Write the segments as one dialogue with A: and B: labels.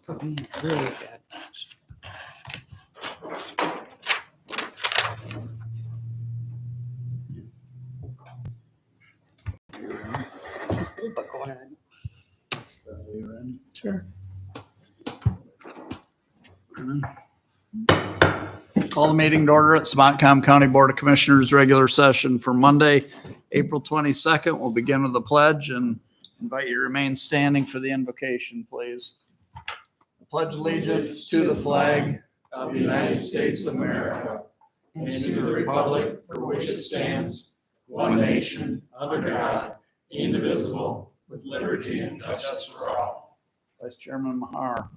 A: Really bad. But go ahead. Sure.
B: Call the meeting to order at Montcalm County Board of Commissioners regular session for Monday, April 22nd. We'll begin with the pledge and invite you to remain standing for the invocation, please. I pledge allegiance to the flag of the United States of America and to the republic for which it stands, one nation, under God, indivisible, with liberty and justice for all. Vice Chairman Mahar.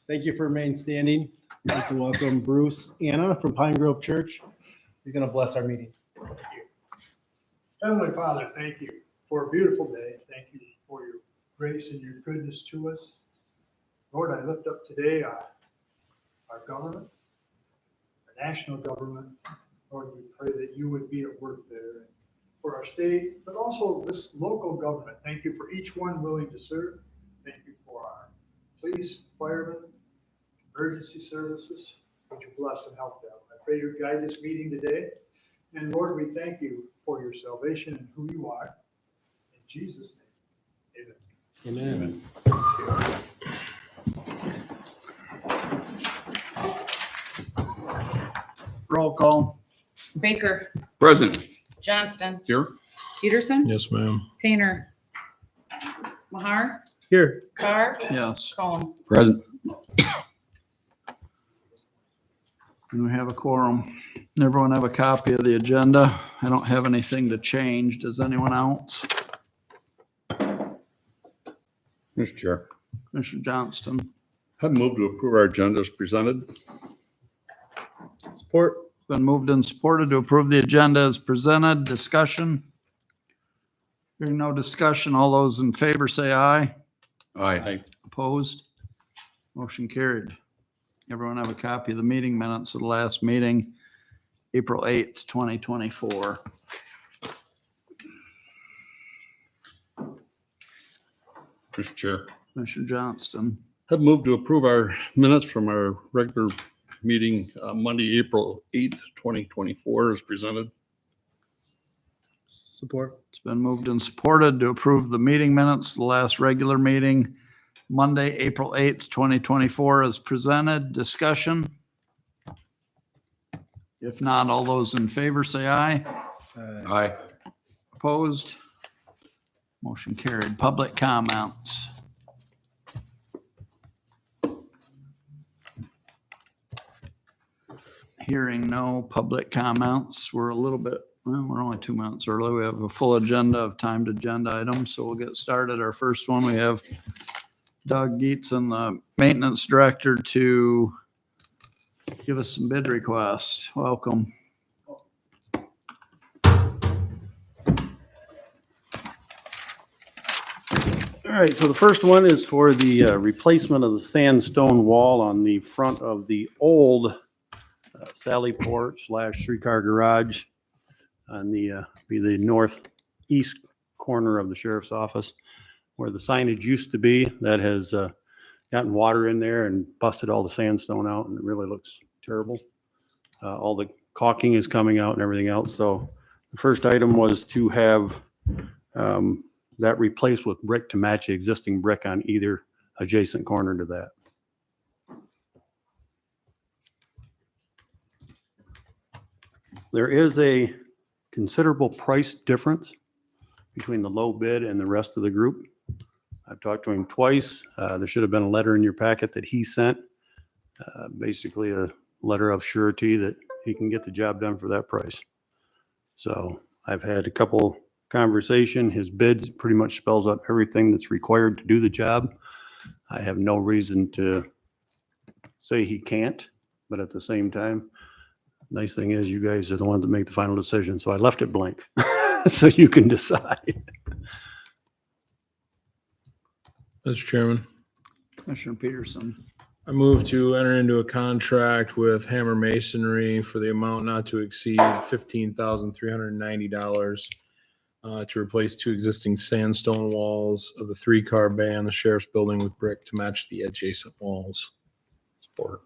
C: Thank you for remaining standing. I'd like to welcome Bruce Anna from Pine Grove Church. He's going to bless our meeting.
D: Heavenly Father, thank you for a beautiful day. Thank you for your grace and your goodness to us. Lord, I lift up today our government, our national government. Lord, we pray that you would be at work there for our state, but also this local government. Thank you for each one willing to serve. Thank you for our police, firemen, emergency services. Would you bless and help them? I pray you guide this meeting today. And Lord, we thank you for your salvation and who you are. In Jesus' name, amen.
C: Amen.
B: Roll call.
A: Baker,
E: Present.
A: Johnston,
E: Here.
A: Peterson,
E: Yes, ma'am.
A: Painter, Mahar,
C: Here.
A: Carr,
B: Yes.
A: Cohen.
E: Present.
B: And we have a quorum. Everyone have a copy of the agenda. I don't have anything to change. Does anyone else?
E: Mr. Chair,
B: Commissioner Johnston.
E: I move to approve our agenda as presented.
C: Support.
B: Been moved and supported to approve the agenda as presented. Discussion? Hearing no discussion, all those in favor say aye.
E: Aye.
B: Opposed? Motion carried. Everyone have a copy of the meeting minutes of the last meeting, April 8th, 2024.
E: Mr. Chair,
B: Commissioner Johnston.
E: I move to approve our minutes from our regular meeting Monday, April 8th, 2024 as presented.
C: Support.
B: It's been moved and supported to approve the meeting minutes, of the last regular meeting, Monday, April 8th, 2024 as presented. Discussion? If not, all those in favor say aye.
E: Aye.
B: Opposed? Motion carried. Public comments. Hearing no public comments. We're a little bit, well, we're only 2 minutes early. We have a full agenda of timed agenda items, so we'll get started. Our first one, we have Doug Geetson, the maintenance director, to give us some bid requests. Welcome.
C: All right, so the first one is for the replacement of the sandstone wall on the front of the old Sally Port / three-car garage on the northeast corner of the sheriff's office, where the signage used to be. That has gotten water in there and busted all the sandstone out, and it really looks terrible. All the caulking is coming out and everything else. So the first item was to have that replaced with brick to match the existing brick on either adjacent corner to that. There is a considerable price difference between the low bid and the rest of the group. I've talked to him twice. There should have been a letter in your packet that he sent, basically a letter of surety that he can get the job done for that price. So I've had a couple conversation. His bid pretty much spells out everything that's required to do the job. I have no reason to say he can't, but at the same time, nice thing is you guys are the ones that make the final decision. So I left it blank so you can decide.
F: Mr. Chairman,
B: Commissioner Peterson.
F: I move to enter into a contract with Hammer Masonry for the amount not to exceed $15,390 to replace 2 existing sandstone walls of the 3-car bay on the sheriff's building with brick to match the adjacent walls. Support.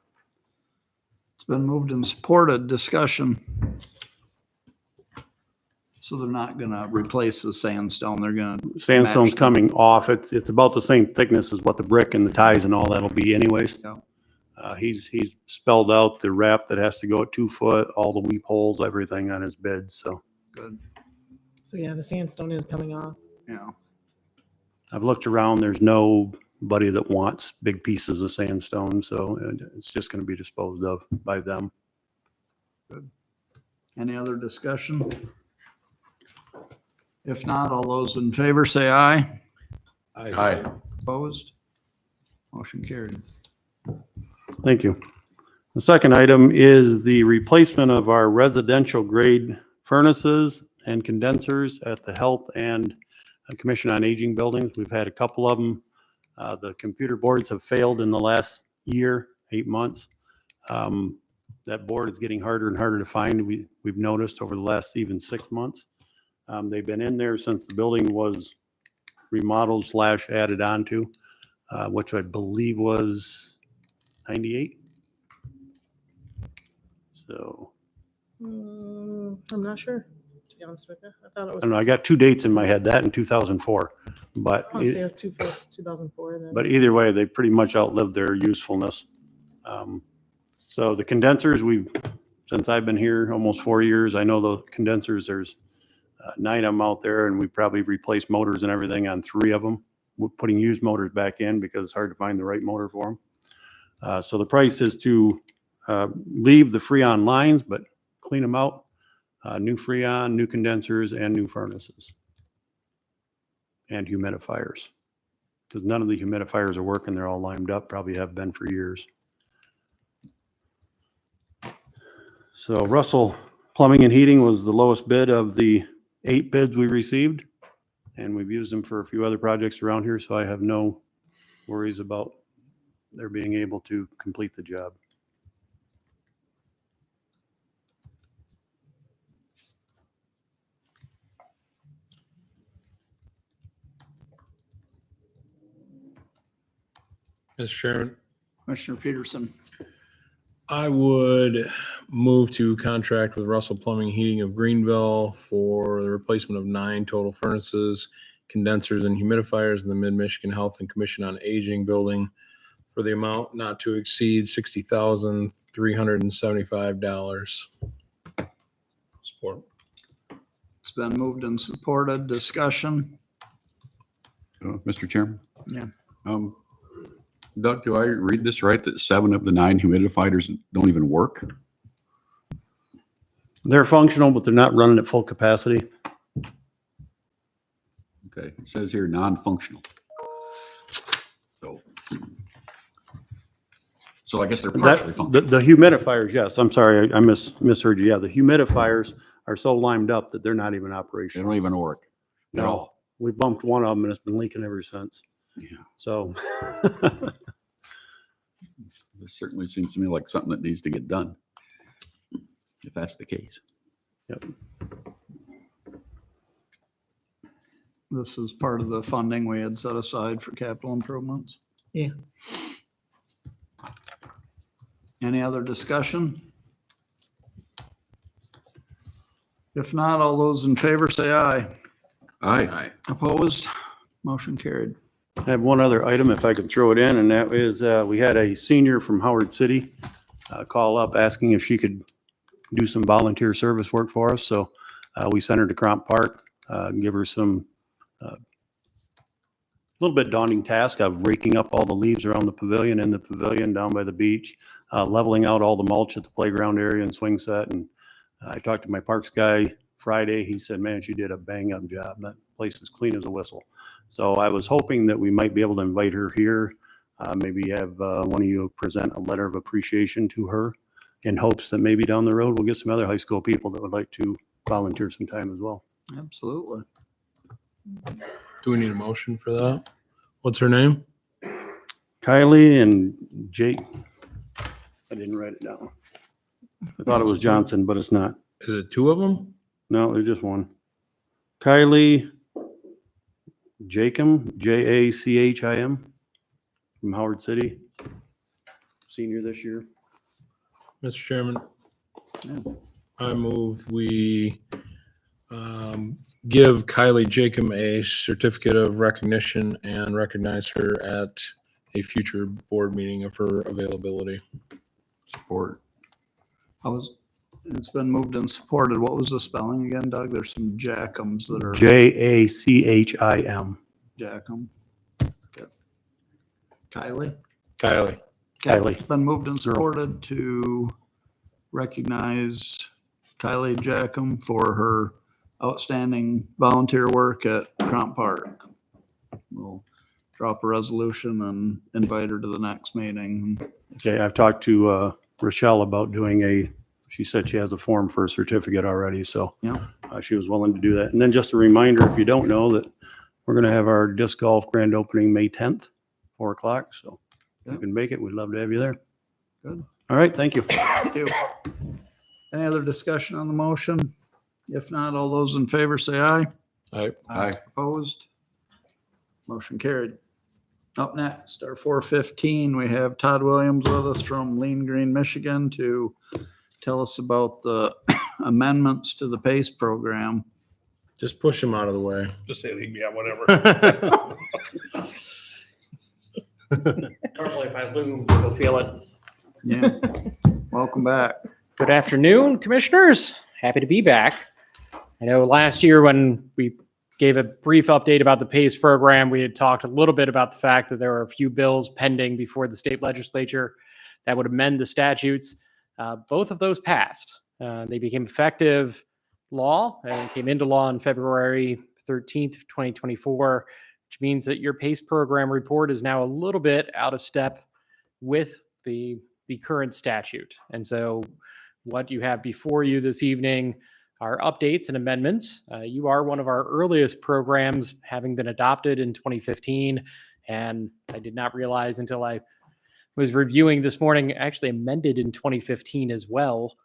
B: It's been moved and supported. Discussion. So they're not gonna replace the sandstone. They're gonna,
C: Sandstone's
B: Match.
C: coming off. It's about the same thickness as what the brick and the ties and all that'll be anyways.
B: Yeah.
C: He's spelled out the wrap that has to go at 2 foot, all the weep holes, everything on his bid. So
B: good.
G: So yeah, the sandstone is coming off.
B: Yeah.
C: I've looked around. There's nobody that wants big pieces of sandstone. So it's just going to be disposed of by them.
B: Any other discussion? If not, all those in favor say aye.
E: Aye.
B: Opposed? Motion carried.
C: Thank you. The second item is the replacement of our residential grade furnaces and condensers at the Health and Commission on Aging buildings. We've had a couple of them. The computer boards have failed in the last year, 8 months. That board is getting harder and harder to find. We've noticed over the last even 6 months. They've been in there since the building was remodeled / added onto, which I believe was 98. So
G: I'm not sure, to be honest with you. I thought it
C: I
G: was.
C: don't know. I got 2 dates in my head, that in 2004. But,
G: I'll say 2004 then.
C: but either way, they pretty much outlived their usefulness. So the condensers, since I've been here almost 4 years, I know the condensers, there's 9 of them out there, and we probably replaced motors and everything on 3 of them. We're putting used motors back in because it's hard to find the right motor for them. So the price is to leave the Freon lines, but clean them out. New Freon, new condensers, and new furnaces. And humidifiers. Because none of the humidifiers are working. They're all limed up, probably have been for years. So Russell Plumbing and Heating was the lowest bid of the 8 bids we received. And we've used them for a few other projects around here, so I have no worries about their being able to complete the job.
F: Mr. Chairman,
B: Commissioner Peterson.
F: I would move to contract with Russell Plumbing and Heating of Greenville for the replacement of 9 total furnaces, condensers, and humidifiers in the Mid-Michigan Health and Commission on Aging building for the amount not to exceed $60,375. Support.
B: It's been moved and supported. Discussion.
H: Mr. Chairman?
B: Yeah.
H: Doug, do I read this right, that 7 of the 9 humidifiers don't even work?
C: They're functional, but they're not running at full capacity.
H: Okay, it says here non-functional. So I guess they're partially
C: The
H: functional.
C: humidifiers, yes, I'm sorry, I misheard you. Yeah, the humidifiers are so limed up that they're not even
H: They
C: operational.
H: don't even work at
C: No,
H: all.
C: we bumped one of them and it's been leaking ever since.
H: Yeah,
C: So
H: this certainly seems to me like something that needs to get done, if that's the case.
C: Yep.
B: This is part of the funding we had set aside for capital improvements.
G: Yeah.
B: Any other discussion? If not, all those in favor say aye.
H: Aye.
B: Opposed? Motion carried.
C: I have one other item, if I could throw it in, and that is, we had a senior from Howard City call up asking if she could do some volunteer service work for us. So we sent her to Cromp Park, give her some little bit daunting task of raking up all the leaves around the pavilion, in the pavilion, down by the beach, leveling out all the mulch at the playground area and swing set. And I talked to my parks guy Friday. He said, man, she did a bang up job. That place is clean as a whistle. So I was hoping that we might be able to invite her here. Maybe have one of you present a letter of appreciation to her in hopes that maybe down the road we'll get some other high school people that would like to volunteer some time as well.
B: Absolutely.
F: Do we need a motion for that? What's her name?
C: Kylie and Jake. I didn't write it down. I thought it was Johnson, but it's not.
F: Is it 2 of them?
C: No, there's just one. Kylie Jachim, Jachim, from Howard City, senior this year.
F: Mr. Chairman,
B: Yeah.
F: I move we give Kylie Jacob a certificate of recognition and recognize her at a future board meeting of her availability.
H: Support.
B: It's been moved and supported. What was the spelling again, Doug? There's some Jackums that are
C: Jachim.
B: Jackum. Okay. Kylie?
F: Kylie.
C: Kylie.
B: It's been moved and supported to recognize Kylie Jackum for her outstanding volunteer work at Cromp Park. We'll drop a resolution and invite her to the next meeting.
C: Okay, I've talked to Rochelle about doing she said she has a form for a certificate already, so
B: Yeah.
C: she was willing to do that. And then just a reminder, if you don't know, that we're going to have our disc golf grand opening May 10th, 4 o'clock. So if you can make it, we'd love to have you there.
B: Good.
C: All right, thank you.
B: Thank you. Any other discussion on the motion? If not, all those in favor say aye.
H: Aye.
B: Opposed? Motion carried. Up next, our 4:15, we have Todd Williams with us from Lean Green, Michigan to tell us about the amendments to the PACE program.
F: Just push him out of the way.
E: Just say, yeah, whatever.
I: Normally, if I loom, you'll feel it.
B: Yeah. Welcome back.
I: Good afternoon, commissioners. Happy to be back. I know last year when we gave a brief update about the PACE program, we had talked a little bit about the fact that there were a few bills pending before the state legislature that would amend the statutes. Both of those passed. They became effective law and came into law on February 13th, 2024, which means that your PACE program report is now a little bit out of step with the current statute. And so what you have before you this evening are updates and amendments. You are one of our earliest programs, having been adopted in 2015. And I did not realize until I was reviewing this morning, actually amended in 2015 as well.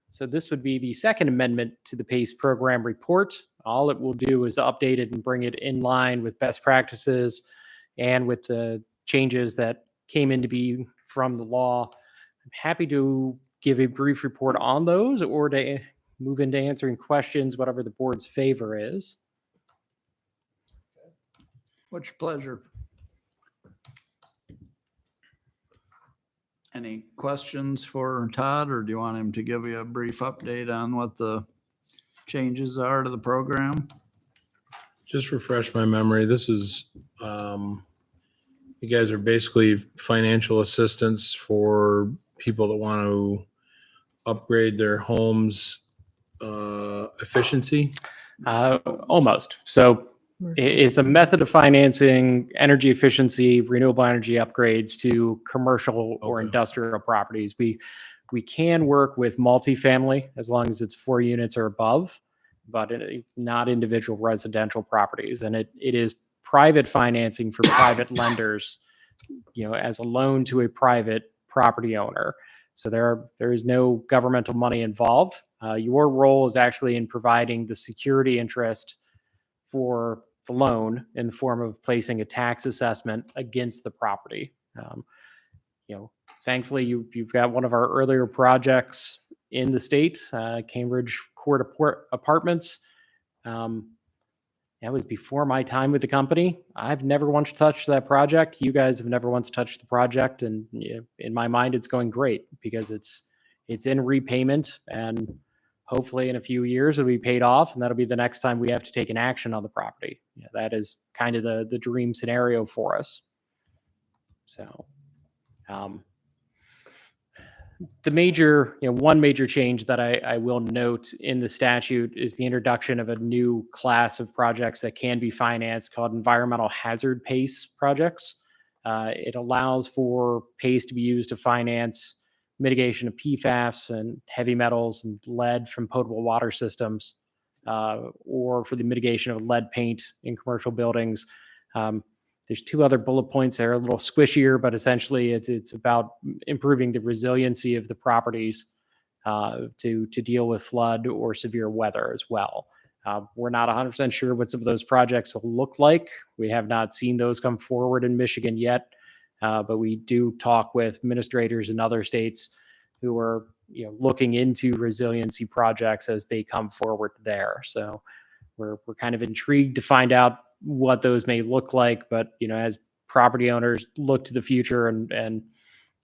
I: So this would be the second amendment to the PACE program report. All it will do is update it and bring it in line with best practices and with the changes that came into being from the law. I'm happy to give a brief report on those or to move into answering questions, whatever the board's favor is.
B: What's your pleasure? Any questions for Todd, or do you want him to give you a brief update on what the changes are to the program?
F: Just refresh my memory. This is, you guys are basically financial assistance for people that want to upgrade their homes efficiency.
I: Almost. So it's a method of financing energy efficiency, renewable energy upgrades to commercial or
F: Okay.
I: industrial properties. We can work with multifamily as long as it's 4 units or above, but not individual residential properties. And it is private financing for private lenders, as a loan to a private property owner. So there is no governmental money involved. Your role is actually in providing the security interest for the loan in the form of placing a tax assessment against the property. Thankfully, you've got one of our earlier projects in the state, Cambridge Court Apartments. That was before my time with the company. I've never once touched that project. You guys have never once touched the project. And in my mind, it's going great because it's in repayment, and hopefully in a few years it'll be paid off, and that'll be the next time we have to take an action on the property. That is kind of the dream scenario for us. So the major, one major change that I will note in the statute is the introduction of a new class of projects that can be financed called environmental hazard PACE projects. It allows for PACE to be used to finance mitigation of PFAS and heavy metals and lead from potable water systems, or for the mitigation of lead paint in commercial buildings. There's 2 other bullet points that are a little squishier, but essentially it's about improving the resiliency of the properties to deal with flood or severe weather as well. We're not 100% sure what some of those projects will look like. We have not seen those come forward in Michigan yet, but we do talk with administrators in other states who are looking into resiliency projects as they come forward there. So we're kind of intrigued to find out what those may look like. But as property owners look to the future and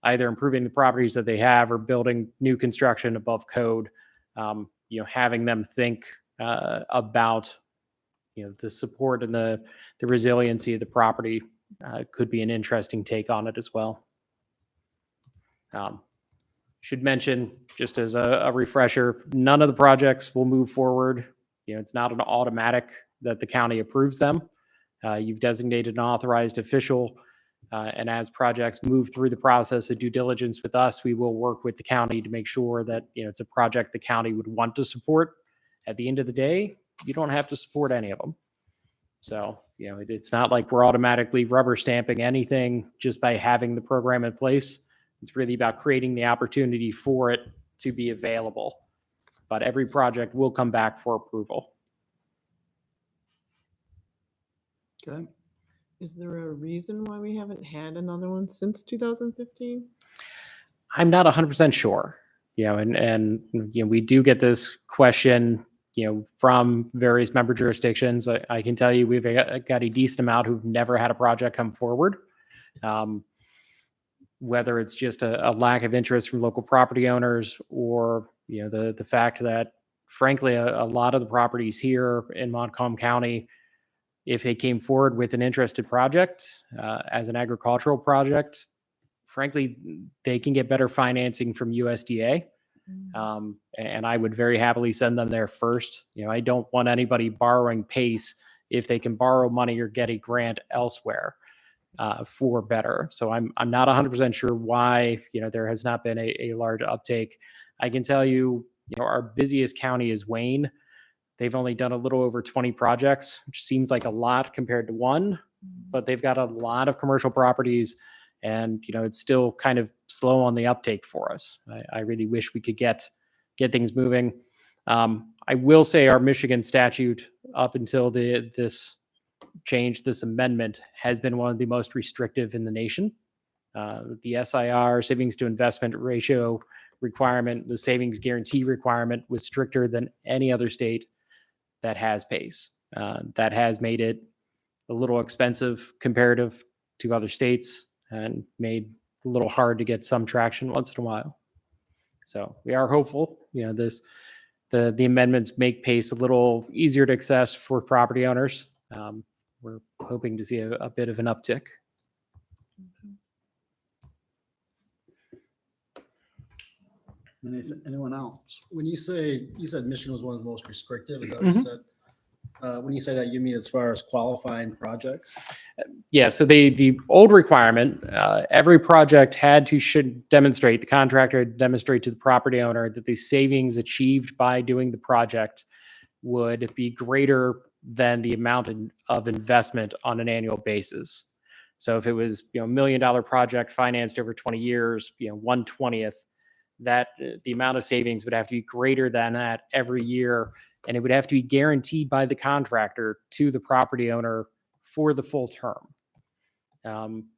I: either improving the properties that they have or building new construction above code, having them think about the support and the resiliency of the property could be an interesting take on it as well. Should mention, just as a refresher, none of the projects will move forward. It's not an automatic that the county approves them. You've designated an authorized official, and as projects move through the process of due diligence with us, we will work with the county to make sure that it's a project the county would want to support. At the end of the day, you don't have to support any of them. So, it's not like we're automatically rubber stamping anything just by having the program in place. It's really about creating the opportunity for it to be available. But every project will come back for approval.
B: Okay.
G: Is there a reason why we haven't had another one since 2015?
I: I'm not 100% sure. And we do get this question, from various member jurisdictions. I can tell you we've got a decent amount who've never had a project come forward. Whether it's just a lack of interest from local property owners or, the fact that, frankly, a lot of the properties here in Montcalm County, if they came forward with an interested project as an agricultural project, frankly, they can get better financing from USDA. And I would very happily send them there first. I don't want anybody borrowing PACE if they can borrow money or get a grant elsewhere for better. So I'm not 100% sure why there has not been a large uptake. I can tell you, our busiest county is Wayne. They've only done a little over 20 projects, which seems like a lot compared to one, but they've got a lot of commercial properties, and it's still kind of slow on the uptake for us. I really wish we could get things moving. I will say our Michigan statute up until this change, this amendment, has been one of the most restrictive in the nation. The SIR, savings to investment ratio requirement, the savings guarantee requirement was stricter than any other state that has PACE. That has made it a little expensive comparative to other states and made it a little hard to get some traction once in a while. So we are hopeful, the amendments make PACE a little easier to access for property owners. We're hoping to see a bit of an uptick.
B: Anyone else?
J: When you said Michigan was one of the most restrictive, is that what you said? When you say that, you mean as far as qualifying projects?
I: Yeah, so the old requirement, every project should demonstrate, the contractor demonstrate to the property owner that the savings achieved by doing the project would be greater than the amount of investment on an annual basis. So if it was $1 million project financed over 20 years, 1/20th, that the amount of savings would have to be greater than that every year, and it would have to be guaranteed by the contractor to the property owner for the full term.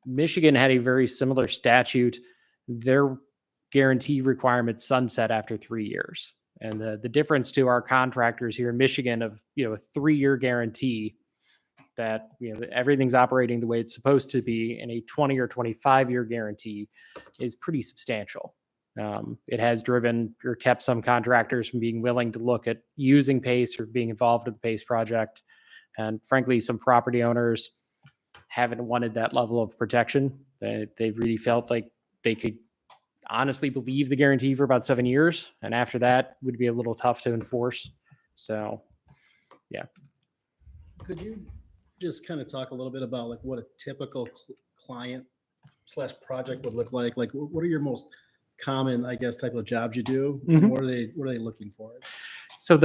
I: Michigan had a very similar statute. Their guarantee requirements sunset after 3 years. And the difference to our contractors here in Michigan of a 3-year guarantee that everything's operating the way it's supposed to be, and a 20 or 25-year guarantee is pretty substantial. It has driven or kept some contractors from being willing to look at using PACE or being involved in the PACE project. And frankly, some property owners haven't wanted that level of protection. They really felt like they could honestly believe the guarantee for about 7 years. And after that would be a little tough to enforce. So, yeah.
J: Could you just kind of talk a little bit about like what a typical client / project would look like? Like what are your most common, I guess, type of jobs you do?
I: Mhm.
J: What are they looking for?
I: So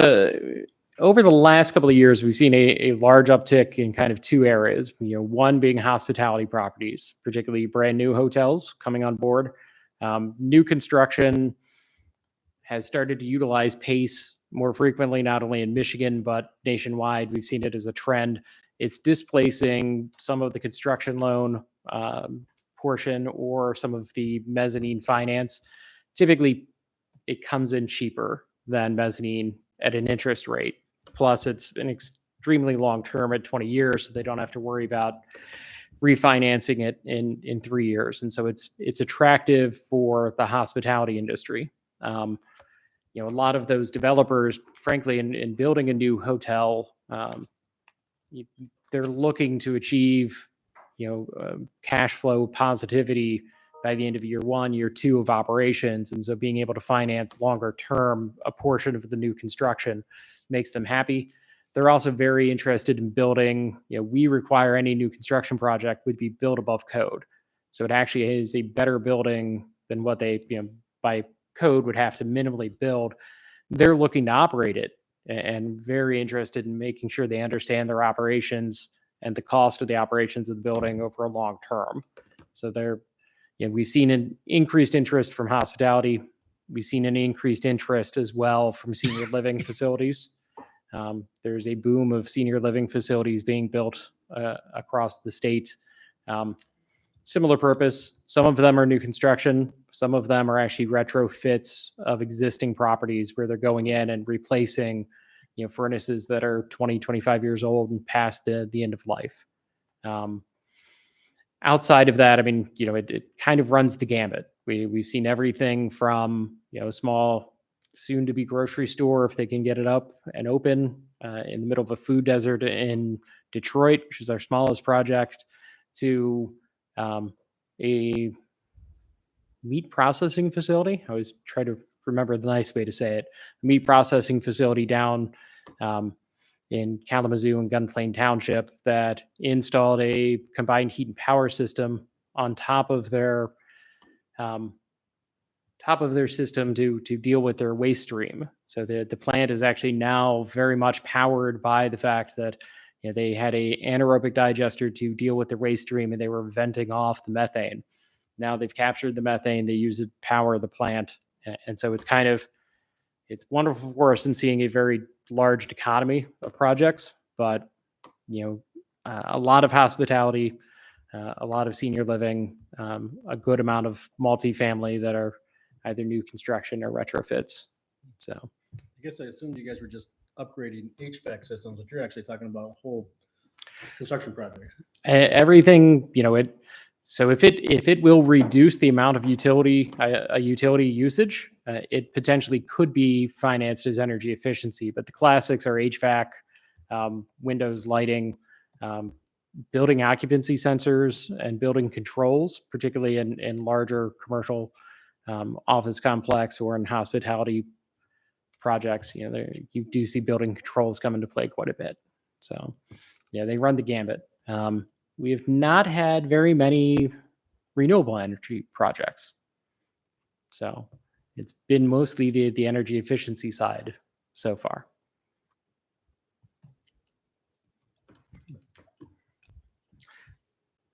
I: over the last couple of years, we've seen a large uptick in kind of two areas. One being hospitality properties, particularly brand new hotels coming on board. New construction has started to utilize PACE more frequently, not only in Michigan, but nationwide. We've seen it as a trend. It's displacing some of the construction loan portion or some of the mezzanine finance. Typically, it comes in cheaper than mezzanine at an interest rate. Plus, it's an extremely long term at 20 years, so they don't have to worry about refinancing it in 3 years. And so it's attractive for the hospitality industry. A lot of those developers, frankly, in building a new hotel, they're looking to achieve, cash flow positivity by the end of year 1, year 2 of operations. And so being able to finance longer term a portion of the new construction makes them happy. They're also very interested in building, we require any new construction project would be built above code. So it actually is a better building than what they, by code would have to minimally build. They're looking to operate it and very interested in making sure they understand their operations and the cost of the operations of the building over a long term. So we've seen an increased interest from hospitality. We've seen an increased interest as well from senior living facilities. There's a boom of senior living facilities being built across the state. Similar purpose. Some of them are new construction. Some of them are actually retrofits of existing properties where they're going in and replacing, furnaces that are 20, 25 years old and past the end of life. Outside of that, it kind of runs the gambit. We've seen everything from, a small soon-to-be grocery store, if they can get it up and open in the middle of a food desert in Detroit, which is our smallest project, to a meat processing facility. I always try to remember the nice way to say it. A meat processing facility down in Kalamazoo and Gunplain Township that installed a combined heat and power system on top of their system to deal with their waste stream. So the plant is actually now very much powered by the fact that they had a anaerobic digester to deal with the waste stream, and they were venting off the methane. Now they've captured the methane, they use it to power the plant. And so it's wonderful for us in seeing a very large dichotomy of projects, but a lot of hospitality, a lot of senior living, a good amount of multifamily that are either new construction or retrofits. So
J: I guess I assumed you guys were just upgrading HVAC systems, but you're actually talking about whole construction projects.
I: Everything, so if it will reduce the amount of utility usage, it potentially could be financed as energy efficiency. But the classics are HVAC, windows, lighting, building occupancy sensors, and building controls, particularly in larger commercial office complex or in hospitality projects. You do see building controls come into play quite a bit. So they run the gambit. We have not had very many renewable energy projects. So it's been mostly the energy efficiency side so far.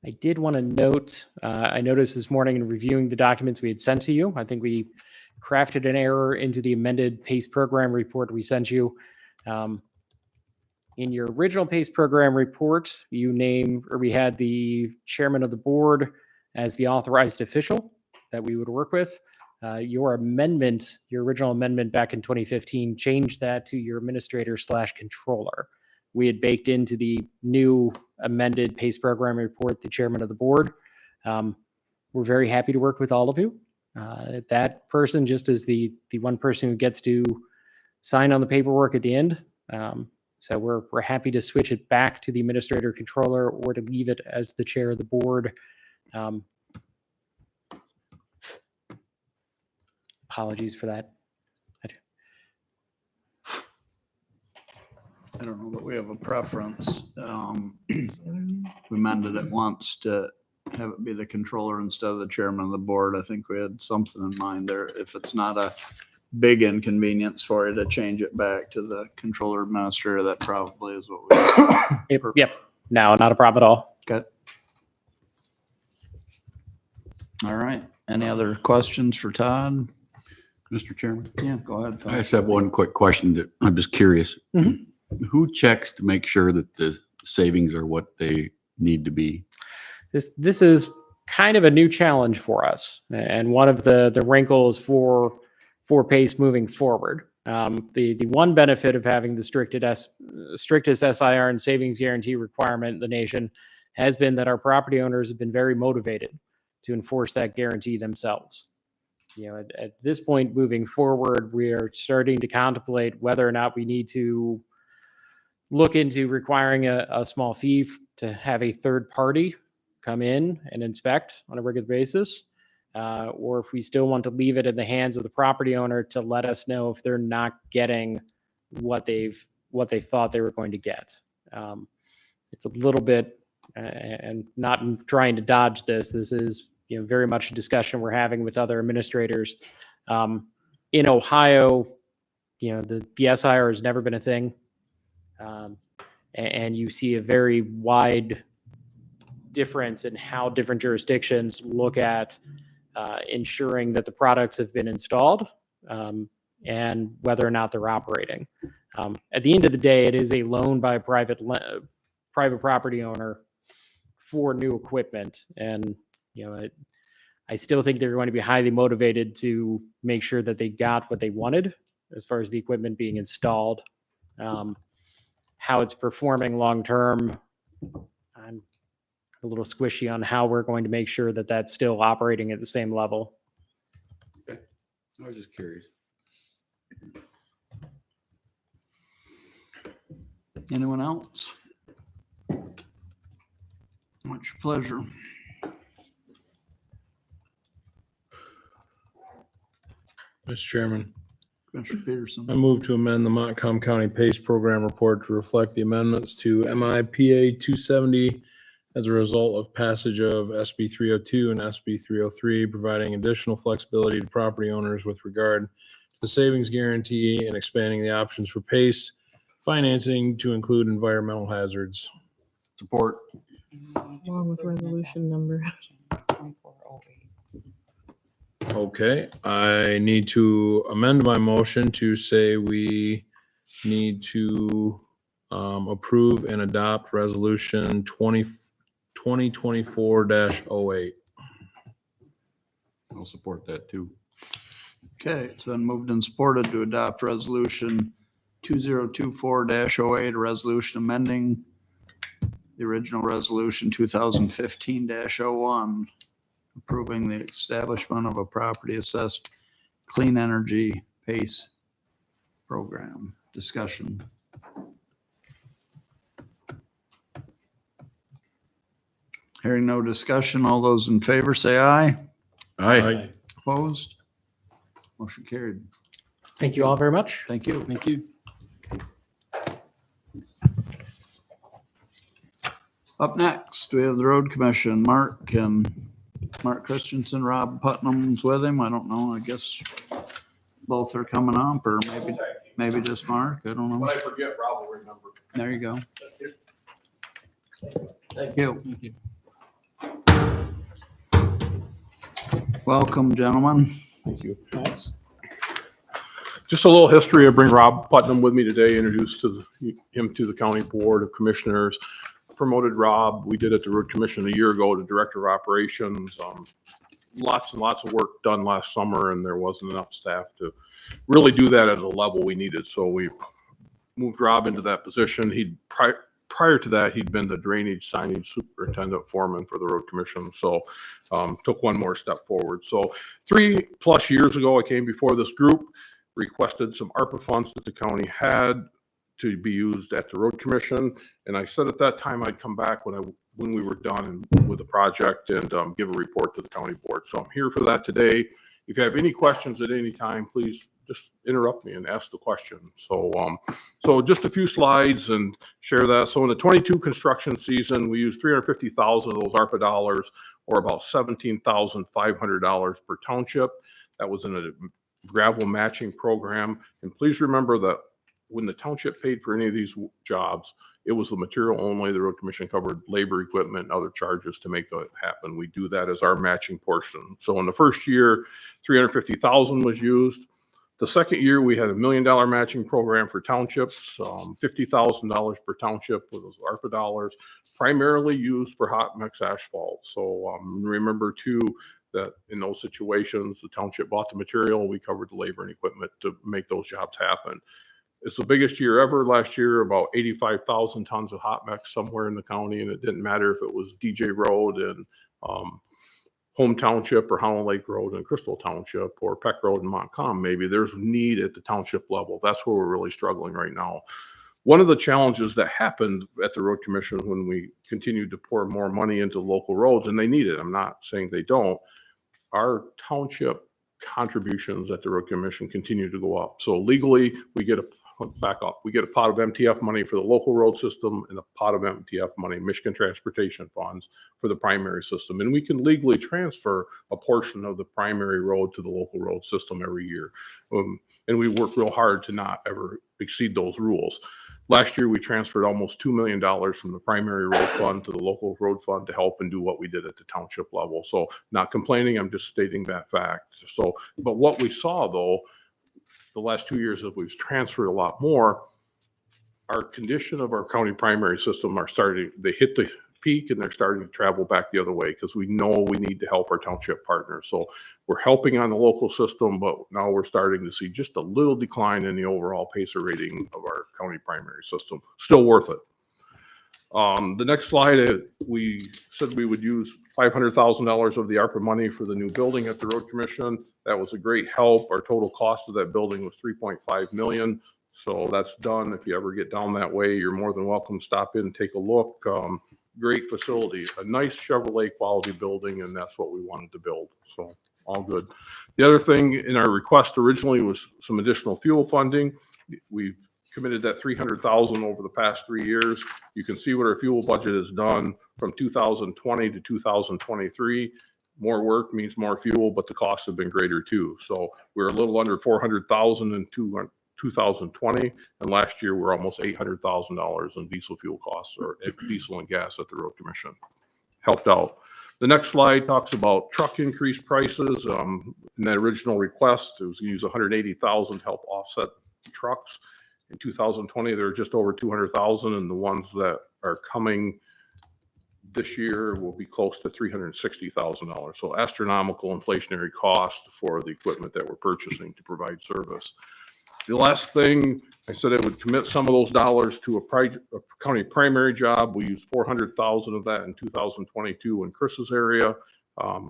I: I did want to note, I noticed this morning in reviewing the documents we had sent to you, I think we crafted an error into the amended PACE program report we sent you. In your original PACE program report, we had the chairman of the board as the authorized official that we would work with. Your original amendment back in 2015 changed that to your administrator/controller. We had baked into the new amended PACE program report the chairman of the board. We're very happy to work with all of you. That person just is the one person who gets to sign on the paperwork at the end. So we're happy to switch it back to the administrator controller or to leave it as the chair of the board. Apologies for that.
B: I don't know that we have a preference. We amended it once to have it be the controller instead of the chairman of the board. I think we had something in mind there. If it's not a big inconvenience for you to change it back to the controller administrator, that probably is what we.
I: Yep. No, not a problem at all.
B: Okay. All right. Any other questions for Todd?
H: Mr. Chairman,
B: Yeah, go ahead. Phil.
H: I just have one quick question that I'm just curious.
I: Mhm.
H: Who checks to make sure that the savings are what they need to be?
I: This is kind of a new challenge for us, and one of the wrinkles for PACE moving forward. The one benefit of having the strictest SIR and savings guarantee requirement in the nation has been that our property owners have been very motivated to enforce that guarantee themselves. At this point moving forward, we are starting to contemplate whether or not we need to look into requiring a small fee to have a third party come in and inspect on a regular basis, or if we still want to leave it in the hands of the property owner to let us know if they're not getting what they thought they were going to get. It's a little bit, and not trying to dodge this. This is very much a discussion we're having with other administrators. In Ohio, the SIR has never been a thing. And you see a very wide difference in how different jurisdictions look at ensuring that the products have been installed and whether or not they're operating. At the end of the day, it is a loan by a private property owner for new equipment. And, I still think they're going to be highly motivated to make sure that they got what they wanted as far as the equipment being installed. How it's performing long term, I'm a little squishy on how we're going to make sure that that's still operating at the same level.
H: I was just curious.
B: Anyone else? What's your pleasure?
F: Mr. Chairman,
B: Commissioner Peterson.
F: I move to amend the Montcalm County PACE program report to reflect the amendments to MIPA 270 as a result of passage of SB 302 and SB 303, providing additional flexibility to property owners with regard to the savings guarantee and expanding the options for PACE financing to include environmental hazards.
H: Support.
G: Along with resolution number.
A: 2408.
F: Okay, I need to amend my motion to say we need to approve and adopt resolution 2024-08.
H: I'll support that too.
B: Okay, it's been moved and supported to adopt resolution 2024-08, a resolution amending the original resolution 2015-01, approving the establishment of a property assessed clean energy PACE program. Discussion. Hearing no discussion, all those in favor say aye.
H: Aye.
B: Opposed? Motion carried.
I: Thank you all very much.
B: Thank you.
J: Thank you.
B: Up next, we have the road commission. Mark Christensen, Rob Putnam's with him. I don't know. I guess both are coming up, or maybe just Mark. I don't know.
E: When I forget, Rob will remember.
B: There you go. Thank you. Welcome, gentlemen.
E: Thank you. Just a little history. I bring Rob Putnam with me today, introduced him to the County Board of Commissioners. Promoted Rob. We did at the Road Commission a year ago to Director of Operations. Lots and lots of work done last summer, and there wasn't enough staff to really do that at a level we needed. So we moved Rob into that position. Prior to that, he'd been the drainage signage superintendent foreman for the Road Commission. So took one more step forward. So 3+ years ago, I came before this group, requested some ARPA funds that the county had to be used at the Road Commission. And I said at that time I'd come back when we were done with the project and give a report to the county board. So I'm here for that today. If you have any questions at any time, please just interrupt me and ask the question. So just a few slides and share that. So in the 22 construction season, we used 350,000 of those ARPA dollars, or about $17,500 per township. That was in a gravel matching program. And please remember that when the township paid for any of these jobs, it was the material only. The Road Commission covered labor, equipment, and other charges to make that happen. We do that as our matching portion. So in the first year, 350,000 was used. The second year, we had $1 million matching program for townships, $50,000 per township with those ARPA dollars, primarily used for hot mix asphalt. So remember too, that in those situations, the township bought the material, we covered the labor and equipment to make those jobs happen. It's the biggest year ever. Last year, about 85,000 tons of hot mix somewhere in the county, and it didn't matter if it was DJ Road and Home Township or Holland Lake Road and Crystal Township or Peck Road and Montcalm. Maybe there's need at the township level. That's where we're really struggling right now. One of the challenges that happened at the Road Commission when we continued to pour more money into local roads, and they need it, I'm not saying they don't, our township contributions at the Road Commission continue to go up. So legally, we get a we get a pot of MTF money for the local road system and a pot of MTF money, Michigan Transportation Funds, for the primary system. And we can legally transfer a portion of the primary road to the local road system every year. And we work real hard to not ever exceed those rules. Last year, we transferred almost $2 million from the primary road fund to the local road fund to help and do what we did at the township level. So not complaining, I'm just stating that fact. So, but what we saw though, the last 2 years as we've transferred a lot more, our condition of our county primary system are starting, they hit the peak and they're starting to travel back the other way because we know we need to help our township partners. So we're helping on the local system, but now we're starting to see just a little decline in the overall PACER rating of our county primary system. Still worth it. The next slide, we said we would use $500,000 of the ARPA money for the new building at the Road Commission. That was a great help. Our total cost of that building was $3.5 million. So that's done. If you ever get down that way, you're more than welcome to stop in and take a look. Great facility, a nice Chevrolet quality building, and that's what we wanted to build. So all good. The other thing in our request originally was some additional fuel funding. We've committed that $300,000 over the past 3 years. You can see what our fuel budget has done from 2020 to 2023. More work means more fuel, but the costs have been greater too. So we're a little under $400,000 in 2020, and last year we're almost $800,000 in diesel fuel costs, or diesel and gas at the Road Commission. Helped out. The next slide talks about truck increase prices. In that original request, it was used $180,000 to help offset trucks. In 2020, there were just over 200,000, and the ones that are coming this year will be close to $360,000. So astronomical inflationary cost for the equipment that we're purchasing to provide service. The last thing, I said I would commit some of those dollars to a county primary job. We used $400,000 of that in 2022 in Chris's area.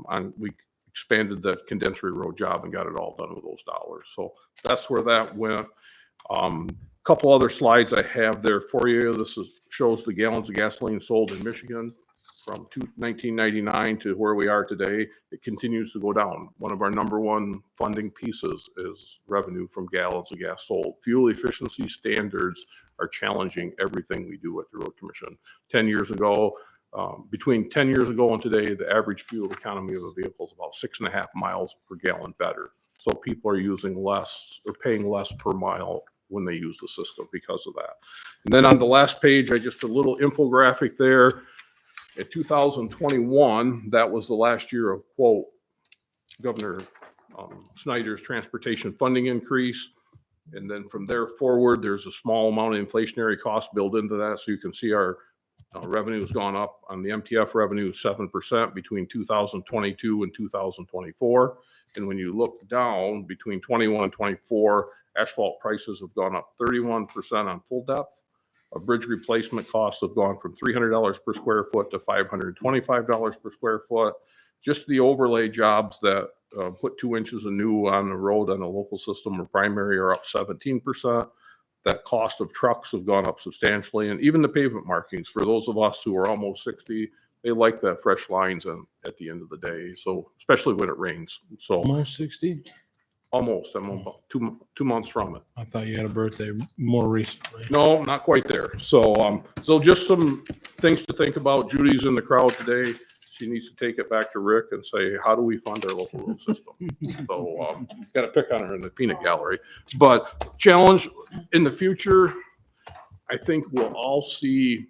E: And we expanded that Condensary Road job and got it all done with those dollars. So that's where that went. Couple other slides I have there for you. This shows the gallons of gasoline sold in Michigan from 1999 to where we are today. It continues to go down. One of our number one funding pieces is revenue from gallons of gas sold. Fuel efficiency standards are challenging everything we do at the Road Commission. 10 years ago, between 10 years ago and today, the average fuel economy of a vehicle is about 6.5 miles per gallon better. So people are using less or paying less per mile when they use the system because of that. And then on the last page, I just a little infographic there. In 2021, that was the last year of, quote, Governor Snyder's transportation funding increase. And then from there forward, there's a small amount of inflationary cost built into that. So you can see our revenue has gone up on the MTF revenue 7% between 2022 and 2024. And when you look down between 21 and 24, asphalt prices have gone up 31% on full depth. Bridge replacement costs have gone from $300 per square foot to $525 per square foot. Just the overlay jobs that put 2 inches of new on the road on a local system or primary are up 17%. That cost of trucks have gone up substantially. And even the pavement markings, for those of us who are almost 60, they like that fresh lines at the end of the day. So especially when it rains. So
F: Almost 60?
E: almost, I'm about two months from it.
F: I thought you had a birthday more recently.
E: No, not quite there. So, so just some things to think about. Judy's in the crowd today. She needs to take it back to Rick and say, how do we fund our local road system? So, got to pick on her in the peanut gallery. But challenge in the future, I think we'll all see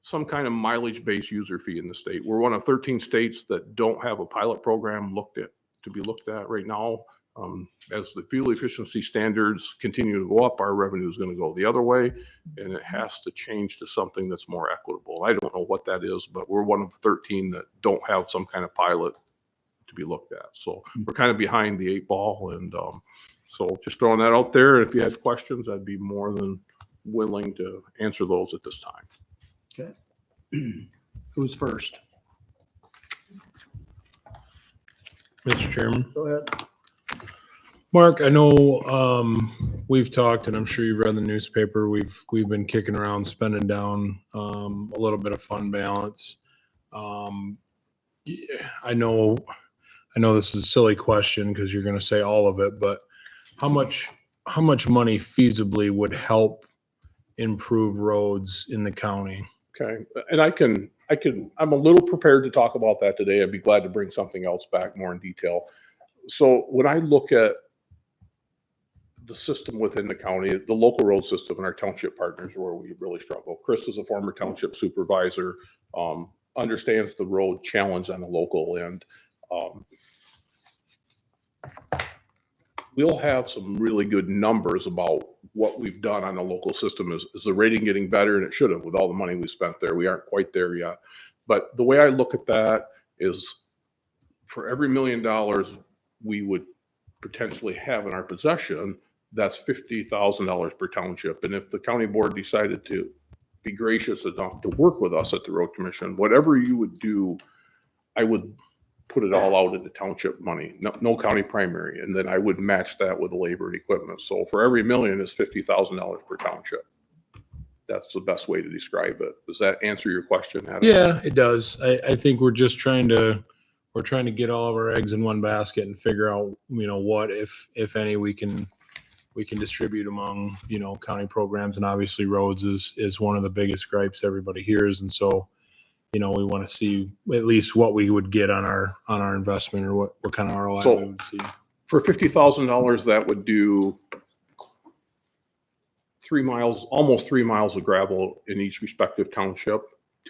E: some kind of mileage-based user fee in the state. We're one of 13 states that don't have a pilot program to be looked at right now. As the fuel efficiency standards continue to go up, our revenue is going to go the other way, and it has to change to something that's more equitable. I don't know what that is, but we're one of 13 that don't have some kind of pilot to be looked at. So we're kind of behind the 8 ball, and so just throwing that out there. If you had questions, I'd be more than willing to answer those at this time.
B: Okay. Who's first?
F: Mr. Chairman.
B: Go ahead.
F: Mark, I know we've talked, and I'm sure you've read the newspaper. We've been kicking around spending down a little bit of fund balance. Yeah, I know this is a silly question because you're going to say all of it, but how much money feasibly would help improve roads in the county?
E: Okay, and I'm a little prepared to talk about that today. I'd be glad to bring something else back more in detail. So when I look at the system within the county, the local road system and our township partners are where we really struggle. Chris is a former township supervisor, understands the road challenge on the local end. We'll have some really good numbers about what we've done on the local system. Is the rating getting better? And it should have with all the money we spent there. We aren't quite there yet. But the way I look at that is for every $1 million we would potentially have in our possession, that's $50,000 per township. And if the county board decided to be gracious enough to work with us at the road commission, whatever you would do, I would put it all out into township money, no county primary. And then I would match that with the labor and equipment. So for every $1 million is $50,000 per township. That's the best way to describe it. Does that answer your question, Adam?
F: Yeah, it does. I think we're just trying to get all of our eggs in one basket and figure out, what, if any, we can distribute among, county programs. And obviously roads is one of the biggest gripes everybody hears. And so, we want to see at least what we would get on our investment, or what kind of ROI
E: So,
F: we would see.
E: For $50,000, that would do 3 miles, almost 3 miles of gravel in each respective township,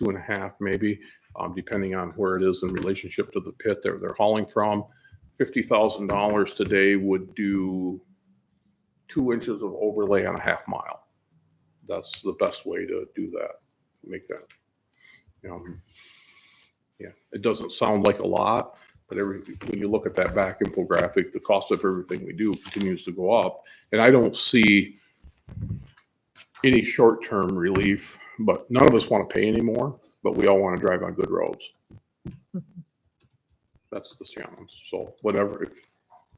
E: 2.5 maybe, depending on where it is in relationship to the pit they're hauling from. $50,000 today would do 2 inches of overlay on a half mile. That's the best way to do that, make that. Yeah, it doesn't sound like a lot, but when you look at that back infographic, the cost of everything we do continues to go up. And I don't see any short-term relief, but none of us want to pay anymore, but we all want to drive on good roads. That's the challenge. So whatever, if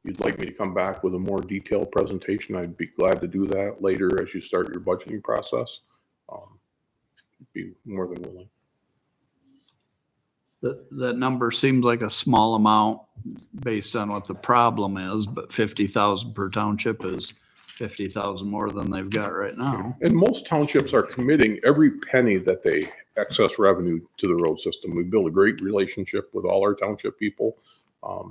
E: you'd like me to come back with a more detailed presentation, I'd be glad to do that later as you start your budgeting process. Be more than willing.
B: That number seems like a small amount based on what the problem is, but 50,000 per township is 50,000 more than they've got right now.
E: And most townships are committing every penny that they excess revenue to the road system. We build a great relationship with all our township people. I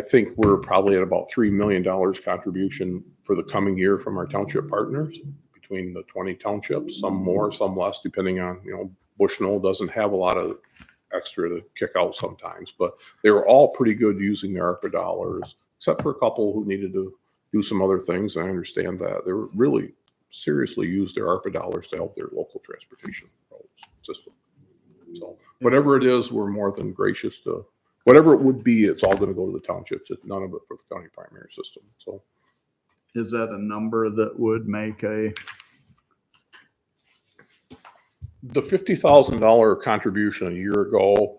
E: think we're probably at about $3 million contribution for the coming year from our township partners between the 20 townships, some more, some less, depending on, Bushnell doesn't have a lot of extra to kick out sometimes, but they were all pretty good using their ARPA dollars, except for a couple who needed to do some other things. I understand that. They were really seriously used their ARPA dollars to help their local transportation system. So whatever it is, we're more than gracious to, whatever it would be, it's all going to go to the townships. It's none of it for the county primary system. So
B: is that a number that would make
E: the $50,000 contribution a year ago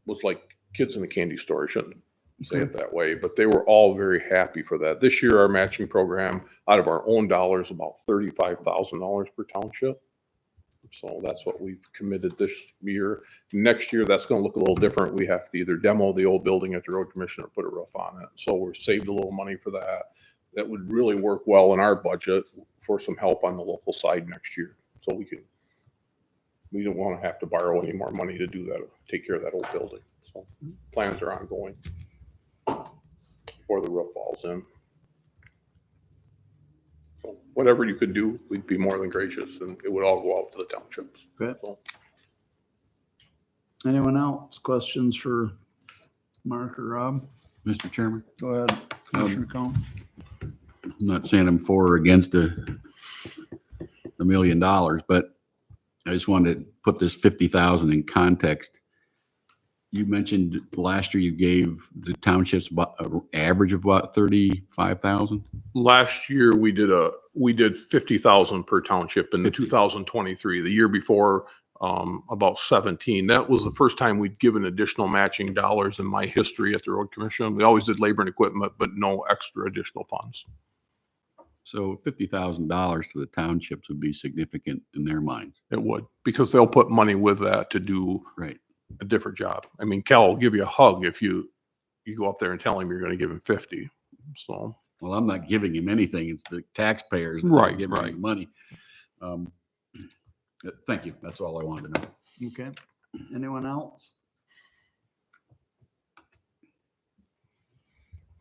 E: was like kids in a candy store. I shouldn't say it that way, but they were all very happy for that. This year, our matching program out of our own dollars, about $35,000 per township. So that's what we've committed this year. Next year, that's going to look a little different. We have to either demo the old building at the road commission or put a roof on it. So we're saved a little money for that. That would really work well in our budget for some help on the local side next year. So we don't want to have to borrow any more money to do that, take care of that old building. So plans are ongoing before the roof falls in. So whatever you could do, we'd be more than gracious, and it would all go out to the townships.
B: Okay.
E: So,
B: anyone else? Questions for Mark or Rob?
H: Mr. Chairman,
B: Go ahead, Commissioner Cohn.
H: I'm not saying I'm for or against the $1 million, but I just wanted to put this 50,000 in context. You mentioned last year you gave the townships about an average of about 35,000.
E: Last year, we did 50,000 per township in 2023. The year before, about 17. That was the first time we'd given additional matching dollars in my history at the road commission. We always did labor and equipment, but no extra additional funds.
H: So $50,000 to the townships would be significant in their minds.
E: It would, because they'll put money with that to do
H: Right.
E: a different job. I mean, Cal will give you a hug if you go up there and tell him you're going to give him 50. So,
H: Well, I'm not giving him anything. It's the taxpayers that are
E: Right,
H: giving
E: right.
H: him money. Thank you. That's all I wanted to know.
B: Okay. Anyone else?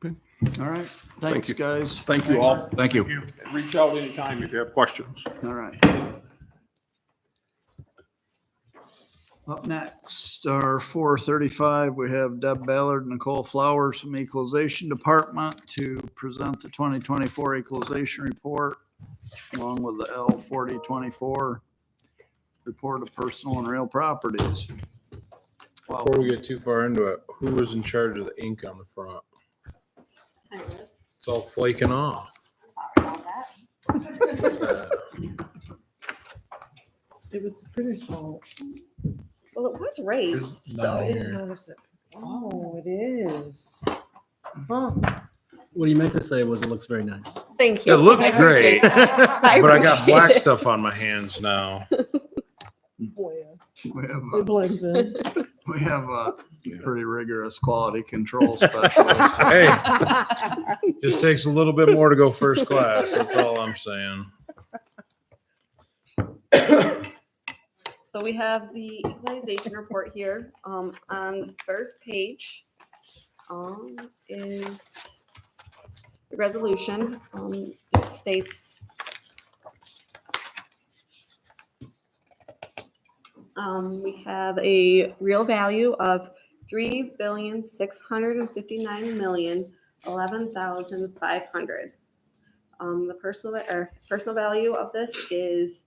E: Okay.
B: All right.
E: Thank
B: Thanks,
E: you.
B: guys.
E: thank you all.
H: Thank you.
E: Reach out anytime if you have questions.
B: All right. Up next, our 4:35, we have Deb Ballard and Nicole Flowers from Equalization Department to present the 2024 Equalization Report, along with the L 4024 Report of Personal and Real Properties. Wow.
F: Before we get too far into it, who was in charge of the ink on the front? It's all flaking off.
G: It was the printer's fault.
K: Well, it was raised,
F: Down
K: so.
G: I didn't
F: here.
G: notice it. Oh, it is. Huh.
J: What he meant to say was it looks very nice.
K: Thank you.
F: It looks
K: I appreciate
F: great,
K: that.
F: but I got
K: appreciate
F: black
K: it.
F: stuff on my hands now.
G: Boy, yeah.
B: We have,
G: It blends in.
B: we have a pretty rigorous quality control specialist.
F: Hey, just takes a little bit more to go first class. That's all I'm saying.
K: So we have the equalization report here. On the first page is the resolution. It states we have a real value of $3,659,011,500. The personal value of this is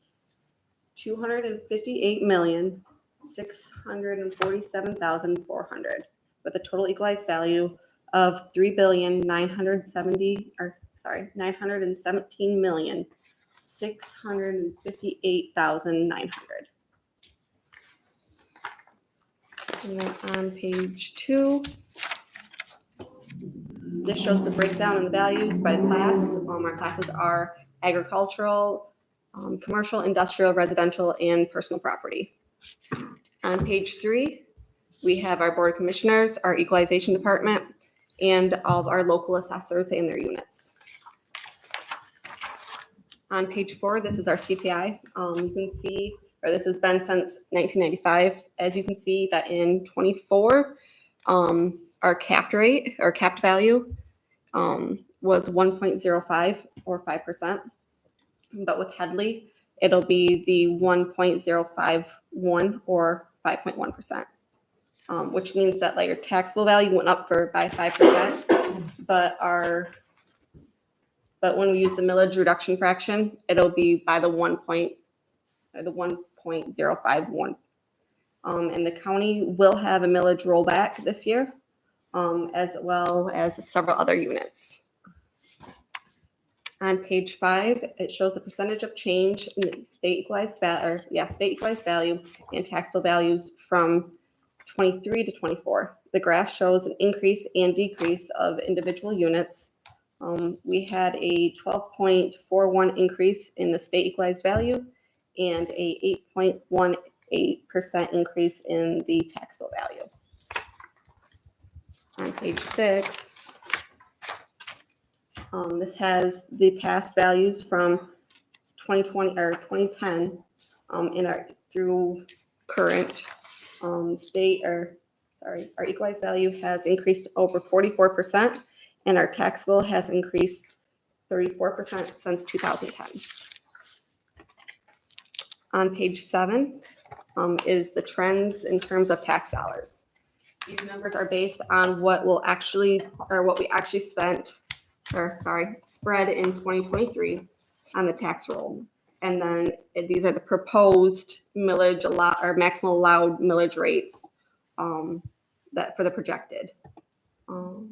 K: $258,647,400, with a total equalized value of $917,658,900. And then on page 2, this shows the breakdown in the values by class. Our classes are agricultural, commercial, industrial, residential, and personal property. On page 3, we have our Board of Commissioners, our Equalization Department, and all of our local assessors and their units. On page 4, this is our CPI. You can see, or this has been since 1995. As you can see that in 24, our capped rate, or capped value, was 1.05 or 5%. But with Headley, it'll be the 1.051 or 5.1%, which means that like your taxable value went up by 5%, but when we use the millage reduction fraction, it'll be by the 1.051. And the county will have a millage rollback this year, as well as several other units. On page 5, it shows the percentage of change in the state equalized value and taxable values from 23 to 24. The graph shows an increase and decrease of individual units. We had a 12.41 increase in the state equalized value and a 8.18% increase in the taxable value. On page 6, this has the past values from 2020 or 2010 through current our equalized value has increased over 44%, and our taxable has increased 34% since 2010. On page 7 is the trends in terms of tax dollars. These numbers are based on what will actually, or what we actually spent, or sorry, spread in 2023 on the tax roll. And then these are the proposed millage or maximum allowed millage rates that for the projected. The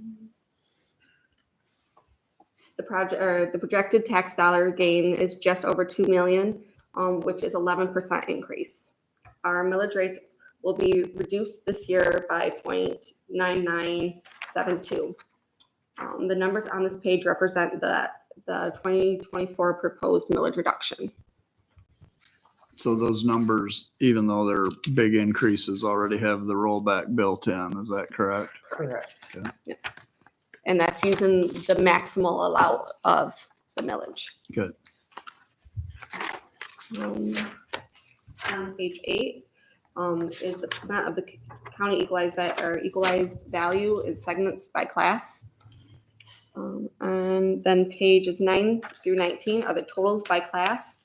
K: projected tax dollar gain is just over 2 million, which is 11% increase. Our millage rates will be reduced this year by 0.9972. The numbers on this page represent the 2024 proposed millage reduction.
B: So those numbers, even though they're big increases, already have the rollback built in. Is that correct?
A: Correct.
K: And that's using the maximal allow of the millage.
B: Good.
K: On page 8 is the percent of the county equalized value in segments by class. And then pages 9 through 19 are the totals by class.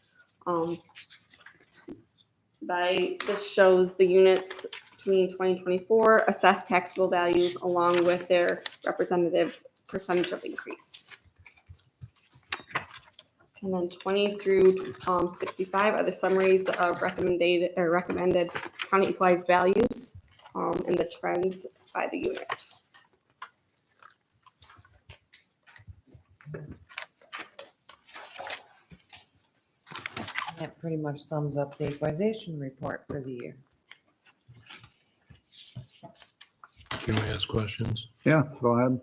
K: This shows the units between 2024 assessed taxable values along with their representative percentage of increase. And then 20 through 65 are the summaries of recommended county equalized values and the trends by the unit.
A: That pretty much sums up the equalization report for the year.
F: Can we ask questions?
B: Yeah, go ahead.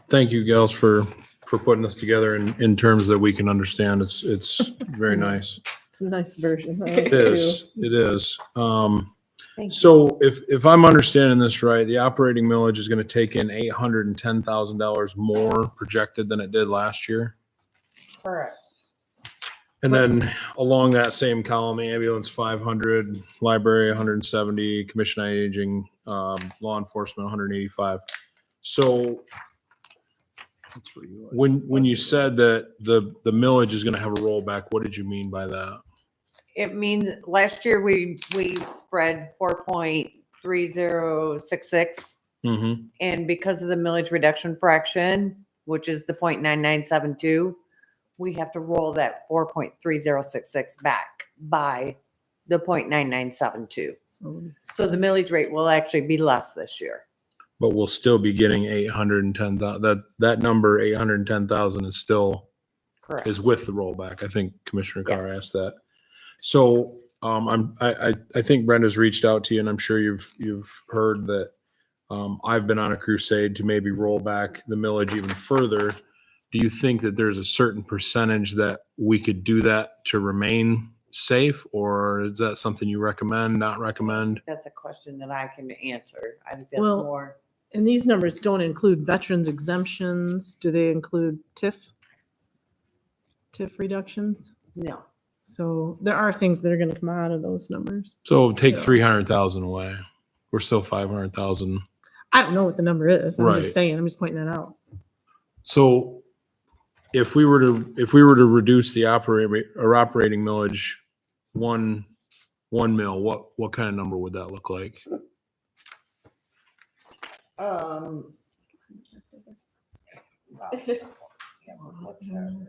F: Thank you, gals, for putting this together in terms that we can understand. It's very nice.
G: It's a nice version. I like
F: It
G: it too.
F: is, it is.
A: Thank you.
F: So if I'm understanding this right, the operating millage is gonna take in $810,000 more projected than it did last year.
A: Correct.
F: And then along that same column, ambulance 500, library 170, commission on aging, law enforcement 185. So when you said that the millage is gonna have a rollback, what did you mean by that?
A: It means last year we spread 4.3066,
F: Mm-hmm.
A: and because of the millage reduction fraction, which is the 0.9972, we have to roll that 4.3066 back by the 0.9972. So the millage rate will actually be less this year.
F: But we'll still be getting 810,000. That number, 810,000 is still,
A: Correct.
F: is with the rollback. I think Commissioner Carr
A: Yes.
F: asked that. So, I think Brenda's reached out to you and I'm sure you've heard that, I've been on a crusade to maybe roll back the millage even further. Do you think that there's a certain percentage that we could do that to remain safe, or is that something you recommend, not recommend?
A: That's a question that I can answer. I think that's
G: Well-
A: more.
G: And these numbers don't include veterans exemptions. Do they include TIF reductions?
A: No.
G: So there are things that are going to come out of those numbers.
F: So take
G: So-
F: 300,000 away. We're still 500,000.
G: I don't know what the number is. I'm
F: Right.
G: just saying. I'm just pointing that out.
F: So if we were to reduce the operating millage one mil, what kind of number would that look like?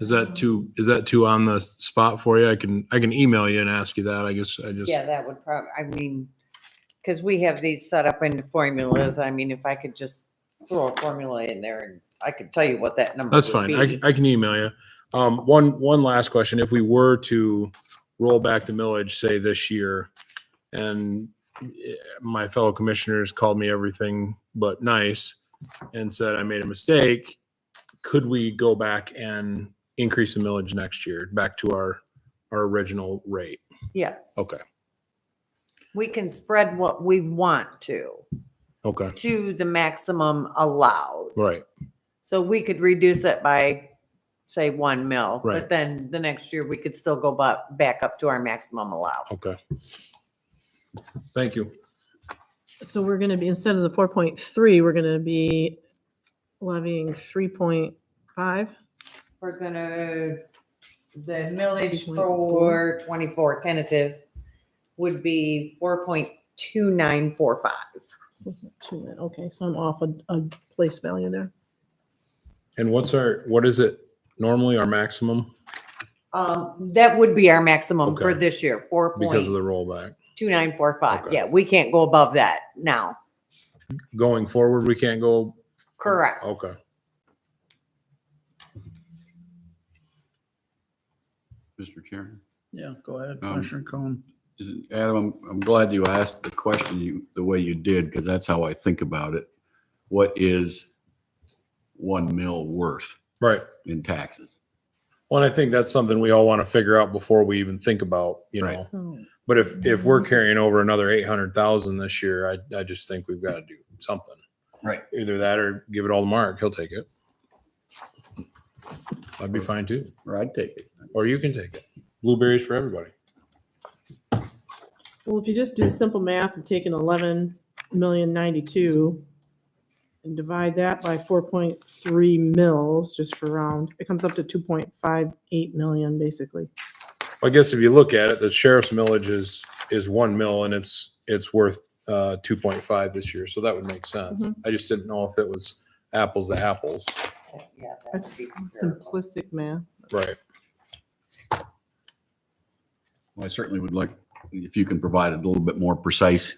F: Is that too on the spot for you? I can email you and ask you that. I just
A: Yeah, that would probably, I mean, because we have these set up into formulas. I mean, if I could just throw a formula in there and I could tell you what that number
F: That's
A: would
F: fine.
A: be.
F: I can email you. One last question. If we were to roll back the millage, say this year, and my fellow commissioners called me everything but nice and said I made a mistake, could we go back and increase the millage next year back to our original rate?
A: Yes.
F: Okay.
A: We can spread what we want to
F: Okay.
A: the maximum allowed.
F: Right.
A: So we could reduce it by, say, 1 mil.
F: Right.
A: But then the next year we could still go back up to our maximum allowed.
F: Okay. Thank you.
G: So we're going to be, instead of the 4.3, we're going to be levying 3.5.
A: We're gonna, the millage
G: 3.4.
A: for 24 tentative would be 4.3066. 2945.
G: Okay, so I'm off a place value there.
F: And what is it normally our maximum
A: That would be our maximum for
F: Okay.
A: this year,
F: because of the rollback?
A: 4.2945.
F: Okay.
A: Yeah, we can't go above that now.
F: Going forward, we can't go,
A: Correct.
F: okay.
H: Mr. Chairman.
B: Yeah, go ahead,
H: Um,
B: Commissioner Cohen.
H: Adam, I'm glad you asked the question the way you did, because that's how I think about it. What is 1 mil worth
F: Right.
H: in taxes?
F: Well, and I think that's something we all want to figure out before we even think about,
H: Right.
F: know.
G: So
F: But if we're carrying over another 800,000 this year, I just think we've got to do something.
H: Right.
F: Either that or give it all to Mark. He'll take it. I'd be fine too.
H: Or I'd take it.
F: Or you can take it. Blueberries for everybody.
G: Well, if you just do simple math of taking 11,092,000 and divide that by 4.3 mils, just for round, it comes up to 2.58 million, basically.
F: I guess if you look at it, the sheriff's millage is 1 mil and it's worth 2.5 this year. So that would make sense. I just didn't know if it was apples to apples.
A: Yeah, that would
G: That's
A: be comparable.
G: simplistic math.
F: Right.
H: Well, I certainly would like, if you can provide a little bit more precise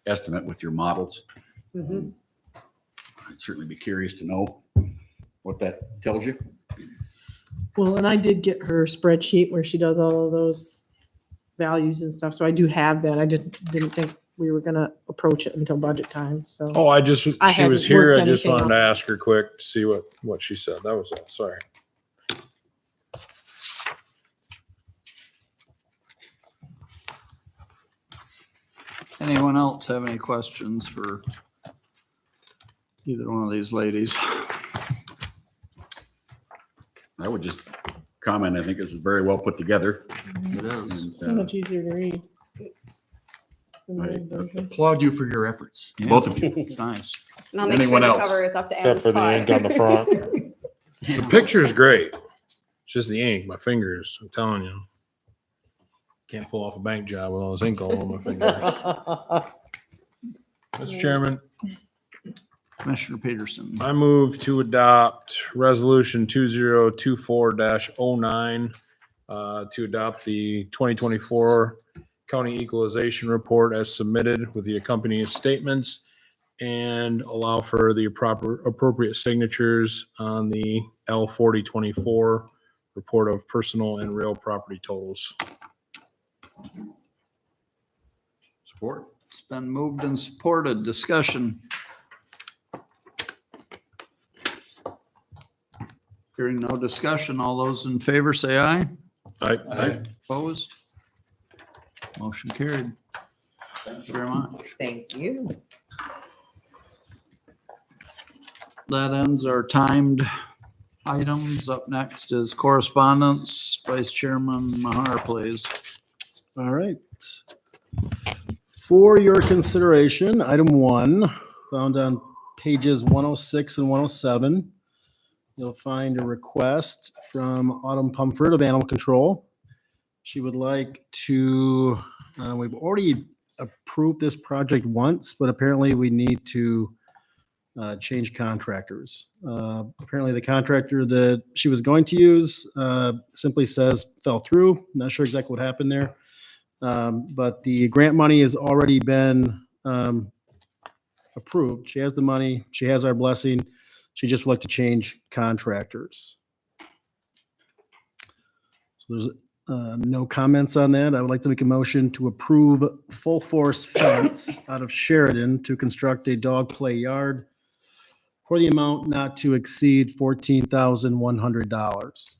H: estimate with your models.
A: Mhm.
H: I'd certainly be curious to know what that tells you.
G: Well, and I did get her spreadsheet where she does all of those values and stuff. So I do have that. I just didn't think we were gonna approach it until budget time, so.
F: Oh,
G: I
F: she was
G: hadn't
F: here.
G: worked
F: I just
G: anything
F: wanted to
G: out.
F: ask her quick to see what she said. That was all. Sorry.
B: Anyone else have any questions for either one of these ladies?
H: I would just comment, I think this is very well put together.
B: It is.
H: And,
G: So much easier to read. than the
H: I
G: old version.
H: applaud you for your efforts,
B: Yeah.
H: both of you.
B: It's nice.
K: And I'll make sure
H: Anyone
K: the
H: else?
K: cover is up to
F: Except
K: Adam's
F: for the
K: par.
F: ink on the front. The picture's great. It's just the ink, my fingers, I'm telling you. Can't pull off a bank job with all this ink all over my fingers. Mr. Chairman,
B: Commissioner Peterson.
F: I move to adopt resolution 2024-09 to adopt the 2024 county equalization report as submitted with the accompanying statements and allow for the appropriate signatures on the L4024 report of personal and real property totals.
H: Support.
B: It's been moved and supported. Discussion. Hearing no discussion, all those in favor say aye.
F: I
B: Opposed? Motion carried. Thank you very much.
A: Thank you.
B: That ends our timed items. Up next is correspondence. Vice Chairman Mahar, please.
J: All right. For your consideration, item 1, found on pages 106 and 107, you'll find a request from Autumn Pumford of Animal Control. She would like to, we've already approved this project once, but apparently we need to change contractors. Apparently the contractor that she was going to use simply says fell through. Not sure exactly what happened there. But the grant money has already been approved. She has the money. She has our blessing. She just would like to change contractors. So there's no comments on that. I would like to make a motion to approve Full Force Fence out of Sheridan to construct a dog play yard for the amount not to exceed $14,100.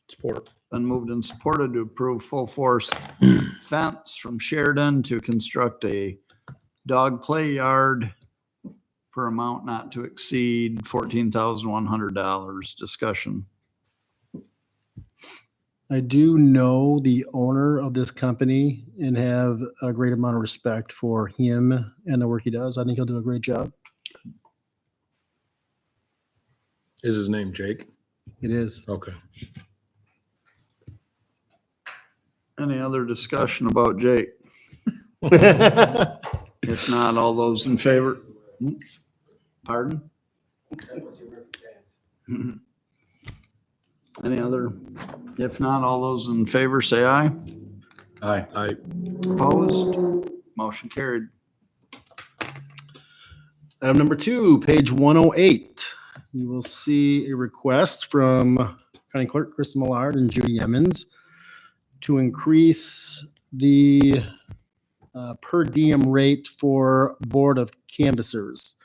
F: support.
B: Been moved and supported to approve Full Force Fence from Sheridan to construct a dog play yard for amount not to exceed $14,100. Discussion.
J: I do know the owner of this company and have a great amount of respect for him and the work he does. I think he'll do a great job.
F: Is his name Jake?
J: It is.
F: Okay.
B: Any other discussion about Jake? If not, all those in favor? Pardon? Any other? If not, all those in favor say aye.
H: Aye.
B: Opposed? Motion carried.
J: Item number 2, page 108. You will see a request from County Clerk Krista Millard and Judy Emmons to increase the per diem rate for Board of Canvassers.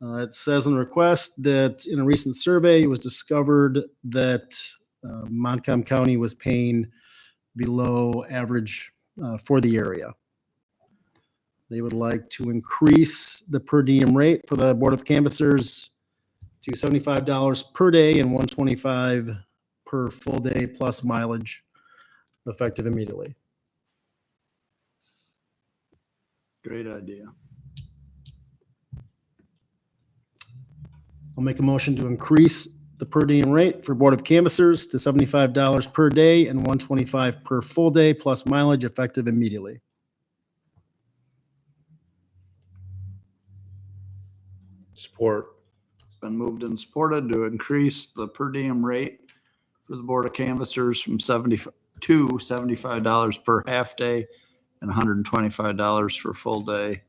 J: It says in the request that in a recent survey, it was discovered that Montcalm County was paying below average for the area. They would like to increase the per diem rate for the Board of Canvassers to $75 per day and $125 per full day plus mileage, effective immediately.
B: Great idea.
J: I'll make a motion to increase the per diem rate for Board of Canvassers to $75 per day and $125 per full day plus mileage, effective immediately.
F: Support.
B: Been moved and supported to increase the per diem rate for the Board of Canvassers from $75 per half day and $125 for full day,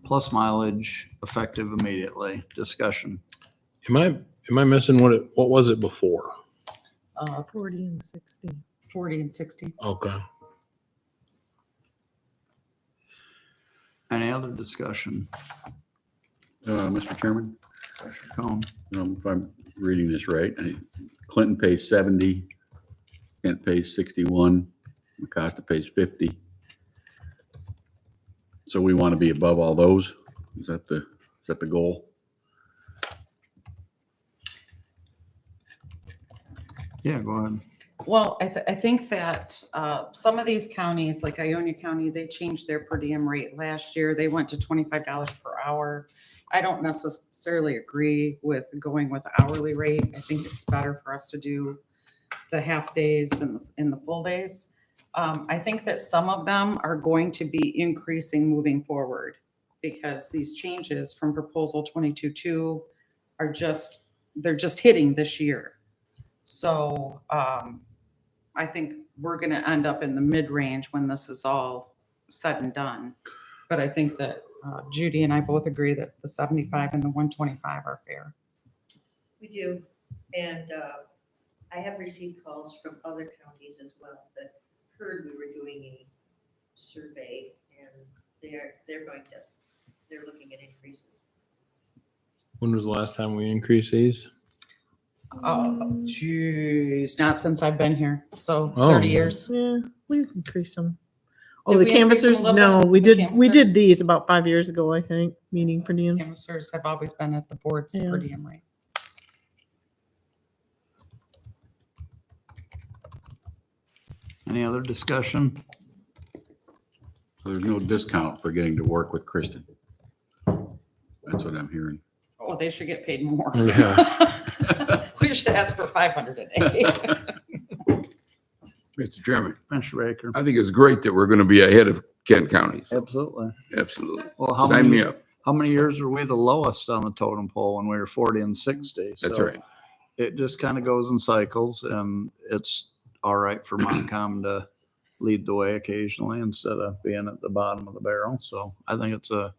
B: plus mileage, effective immediately. Discussion.
F: Am I missing what was it before?
G: 40 and 60.
A: 40 and 60.
F: Okay.
B: Any other discussion?
H: Mr. Chairman,
B: Commissioner Cohn?
H: if I'm reading this right, Clinton pays 70, Kent pays 61, Acosta pays 50. So we want to be above all those? Is that the goal?
B: Yeah, go ahead.
L: Well, I think that some of these counties, like Ionia County, they changed their per diem rate last year. They went to $25 per hour. I don't necessarily agree with going with the hourly rate. I think it's better for us to do the half days and the full days. I think that some of them are going to be increasing moving forward because these changes from proposal 22.2 are they're just hitting this year. So I think we're going to end up in the mid-range when this is all said and done. But I think that Judy and I both agree that the 75 and the 125 are fair.
M: We do. And I have received calls from other counties as well that heard we were doing a survey and they're looking at increases.
F: When was the last time we increased these?
L: Oh, geez, not since I've been here. So
F: Oh.
L: 30 years.
G: Yeah, we increased them. Oh,
L: Did
G: the
L: we increase them a
G: canvassers,
L: little
G: no,
L: bit?
G: we
L: The
G: did
L: canvassers?
G: these about 5 years ago, I think, meaning per diems.
L: Canvassers have always been at the board's
G: Yeah.
L: per diem rate.
B: Any other discussion?
H: So there's no discount for getting to work with Kristen. That's what I'm hearing.
L: Oh, they should get paid more.
F: Yeah.
L: We should ask for 500 a day.
N: Mr. Chairman,
B: Commissioner Baker?
N: I think it's great that we're going to be ahead of Kent County. So,
B: Absolutely.
N: absolutely.
B: Well, how
N: Sign me
B: many,
N: up.
B: how many years were we the lowest on the totem pole when we were 40 and 60?
N: That's
B: So
N: right.
B: It just kind of goes in cycles, and it's all right for Montcalm to lead the way occasionally instead of being at the bottom of the barrel. So I think it's a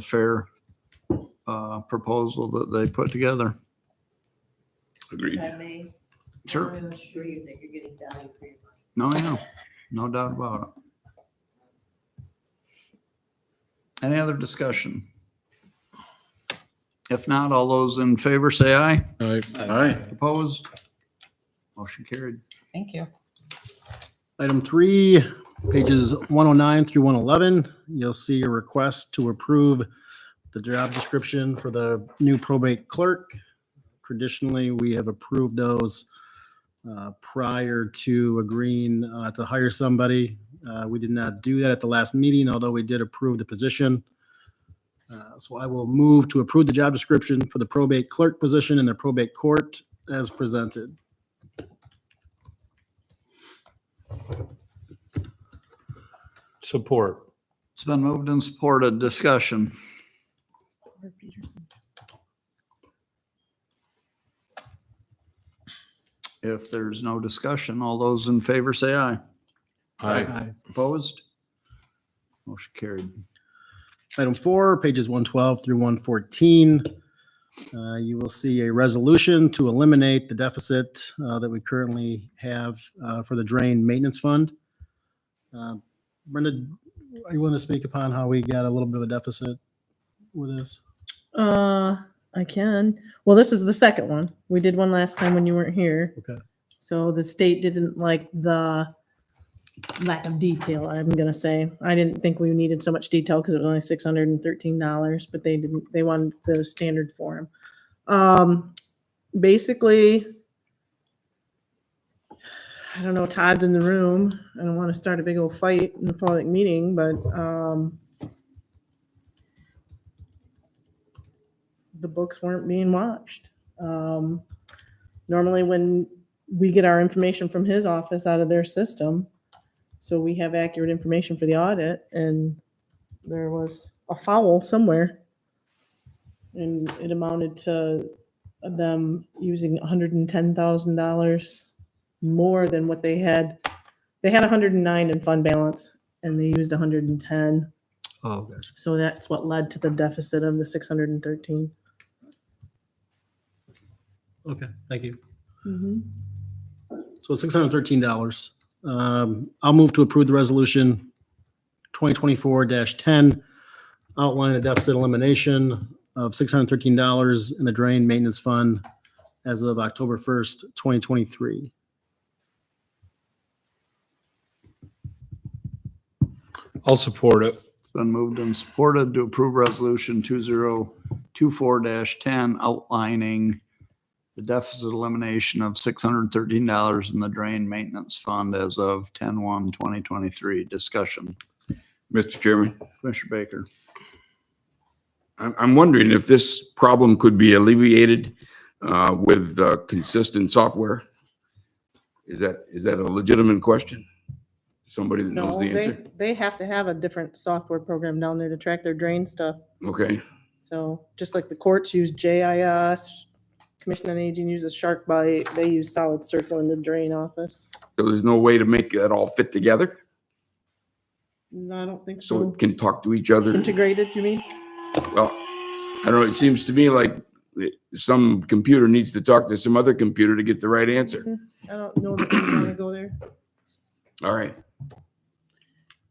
B: fair proposal that they put together.
N: Agreed.
M: If I may,
B: Sure.
M: I want to assure you that you're getting value for your money.
B: No, yeah, no doubt about it. Any other discussion? If not, all those in favor say aye.
F: All right.
H: Aye.
B: Opposed? Motion carried.
L: Thank you.
J: Item 3, pages 109 through 111, you'll see a request to approve the job description for the new probate clerk. Traditionally, we have approved those prior to agreeing to hire somebody. We did not do that at the last meeting, although we did approve the position. So I will move to approve the job description for the probate clerk position in the probate court as presented.
F: Support.
B: It's been moved and supported. Discussion. If there's no discussion, all those in favor say aye.
F: Aye.
B: Opposed? Motion carried.
J: Item 4, pages 112 through 114. You will see a resolution to eliminate the deficit that we currently have for the drain maintenance fund. Brenda, you want to speak upon how we got a little bit of a deficit with this?
G: I can. Well, this is the second one. We did one last time when you weren't here.
J: Okay.
G: So the state didn't like the lack of detail, I'm gonna say. I didn't think we needed so much detail because it was only $613, but they wanted the standard form. Basically, I don't know, Todd's in the room. I don't want to start a big old fight in the public meeting, but the books weren't being watched. Normally when we get our information from his office out of their system, so we have accurate information for the audit, and there was a foul somewhere. And it amounted to them using $110,000 more than what they had. They had 109 in fund balance and they used 110.
J: Oh, okay.
G: So that's what led to the deficit of the 613.
J: Okay, thank you.
G: Mm-hmm.
J: So $613. I'll move to approve the resolution 2024-10, outlining the deficit elimination of $613 in the drain maintenance fund as of October 1st, 2023.
F: I'll support it.
B: It's been moved and supported to approve resolution 2024-10 outlining the deficit elimination of $613 in the drain maintenance fund as of 10/1/2023. Discussion.
N: Mr. Chairman,
B: Commissioner Baker.
N: I'm wondering if this problem could be alleviated with consistent software. Is that a legitimate question? Somebody that knows
G: No,
N: the answer?
G: they have to have a different software program down there to track their drain stuff.
N: Okay,
G: So just like the courts use JIS, Commission on Aging uses SharkBite, they use Solid Circle in the drain office.
N: so there's no way to make that all fit together?
G: No, I don't think
N: So
G: so.
N: it can talk to each other?
G: Integrated, you mean?
N: Well, I don't know, it seems to me like some computer needs to talk to some other computer to get the right answer.
G: I don't know that we want to go there.
N: All right.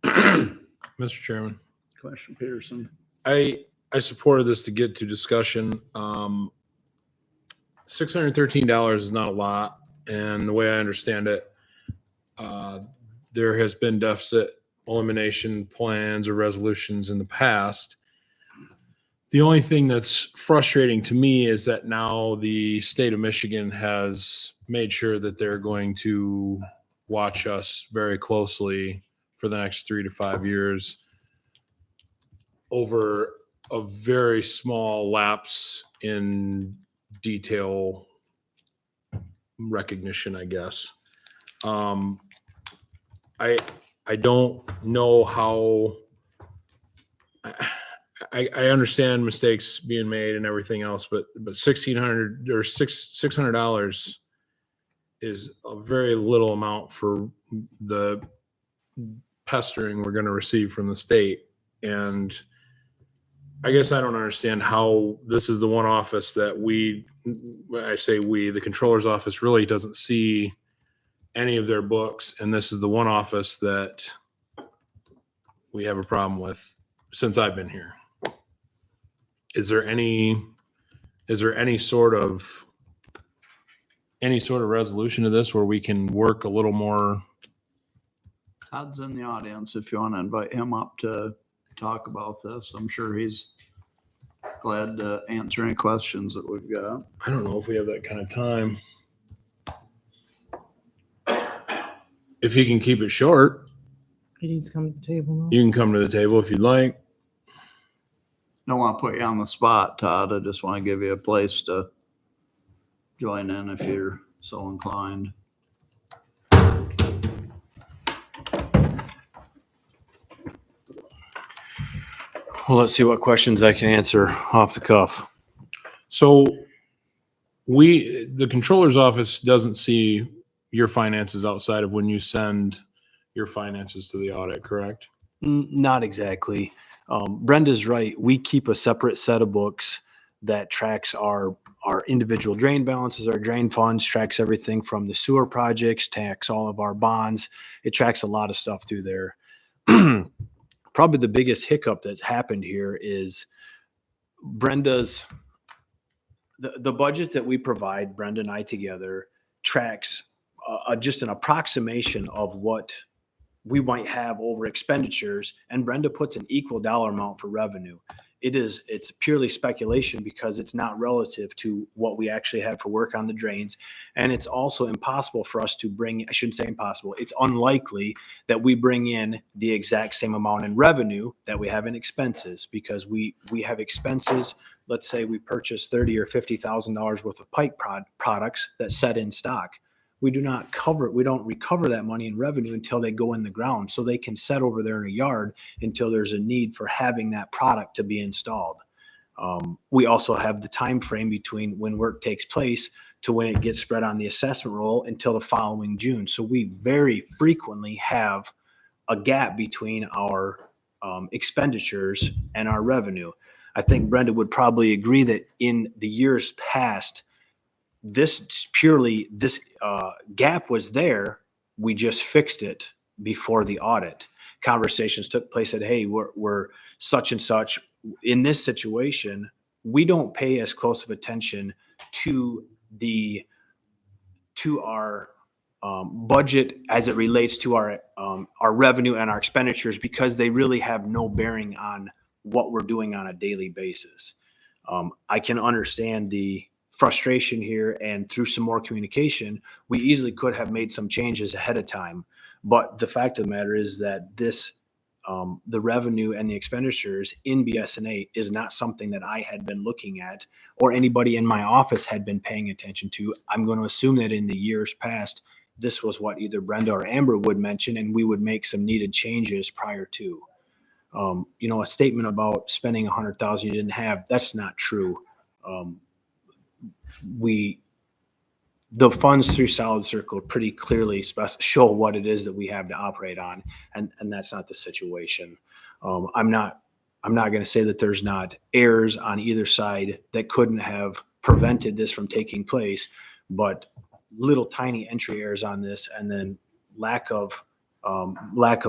F: Mr. Chairman,
B: Commissioner Peterson.
F: I supported this to get to discussion. $613 is not a lot, and the way I understand it, there has been deficit elimination plans or resolutions in the past. The only thing that's frustrating to me is that now the state of Michigan has made sure that they're going to watch us very closely for the next 3 to 5 years over a very small lapse in detail recognition, I guess. I don't know how. I understand mistakes being made and everything else, but $1,600 or $600 is a very little amount for the pestering we're going to receive from the state. And I guess I don't understand how this is the one office that the controller's office really doesn't see any of their books. And this is the one office that we have a problem with since I've been here. Is there any sort of resolution to this where we can work a little more?
B: Todd's in the audience if you want to invite him up to talk about this. I'm sure he's glad to answer any questions that we've got.
F: I don't know if we have that kind of time. If you can keep it short,
G: He needs to come to the table now.
F: you can come to the table if you'd like.
B: Don't want to put you on the spot, Todd. I just want to give you a place to join in if you're so inclined.
J: Well, let's see what questions I can answer off the cuff.
F: So the controller's office doesn't see your finances outside of when you send your finances to the audit, correct?
J: Not exactly. Brenda's right. We keep a separate set of books that tracks our individual drain balances, our drain funds, tracks everything from the sewer projects, tracks all of our bonds. It tracks a lot of stuff through there. Probably the biggest hiccup that's happened here is Brenda's, the budget that we provide, Brenda and I together, tracks just an approximation of what we might have over expenditures, and Brenda puts an equal dollar amount for revenue. It's purely speculation because it's not relative to what we actually have for work on the drains. And it's also impossible for us to bring, I shouldn't say impossible, it's unlikely that we bring in the exact same amount in revenue that we have in expenses, because we have expenses. Let's say we purchase $30,000 or $50,000 worth of pipe products that set in stock. We don't recover that money in revenue until they go in the ground, so they can set over there in a yard until there's a need for having that product to be installed. We also have the time frame between when work takes place to when it gets spread on the assessment roll until the following June. So we very frequently have a gap between our expenditures and our revenue. I think Brenda would probably agree that in the years past, this gap was there. We just fixed it before the audit. Conversations took place that, hey, we're such and such. In this situation, we don't pay as close of attention to our budget as it relates to our revenue and our expenditures, because they really have no bearing on what we're doing on a daily basis. I can understand the frustration here, and through some more communication, we easily could have made some changes ahead of time. But the fact of the matter is that the revenue and the expenditures in BS&A is not something that I had been looking at or anybody in my office had been paying attention to. I'm going to assume that in the years past, this was what either Brenda or Amber would mention, and we would make some needed changes prior to. A statement about spending $100,000 you didn't have, that's not true. The funds through Solid Circle pretty clearly show what it is that we have to operate on, and that's not the situation. I'm not going to say that there's not errors on either side that couldn't have prevented this from taking place, but little tiny entry errors on this, and then lack of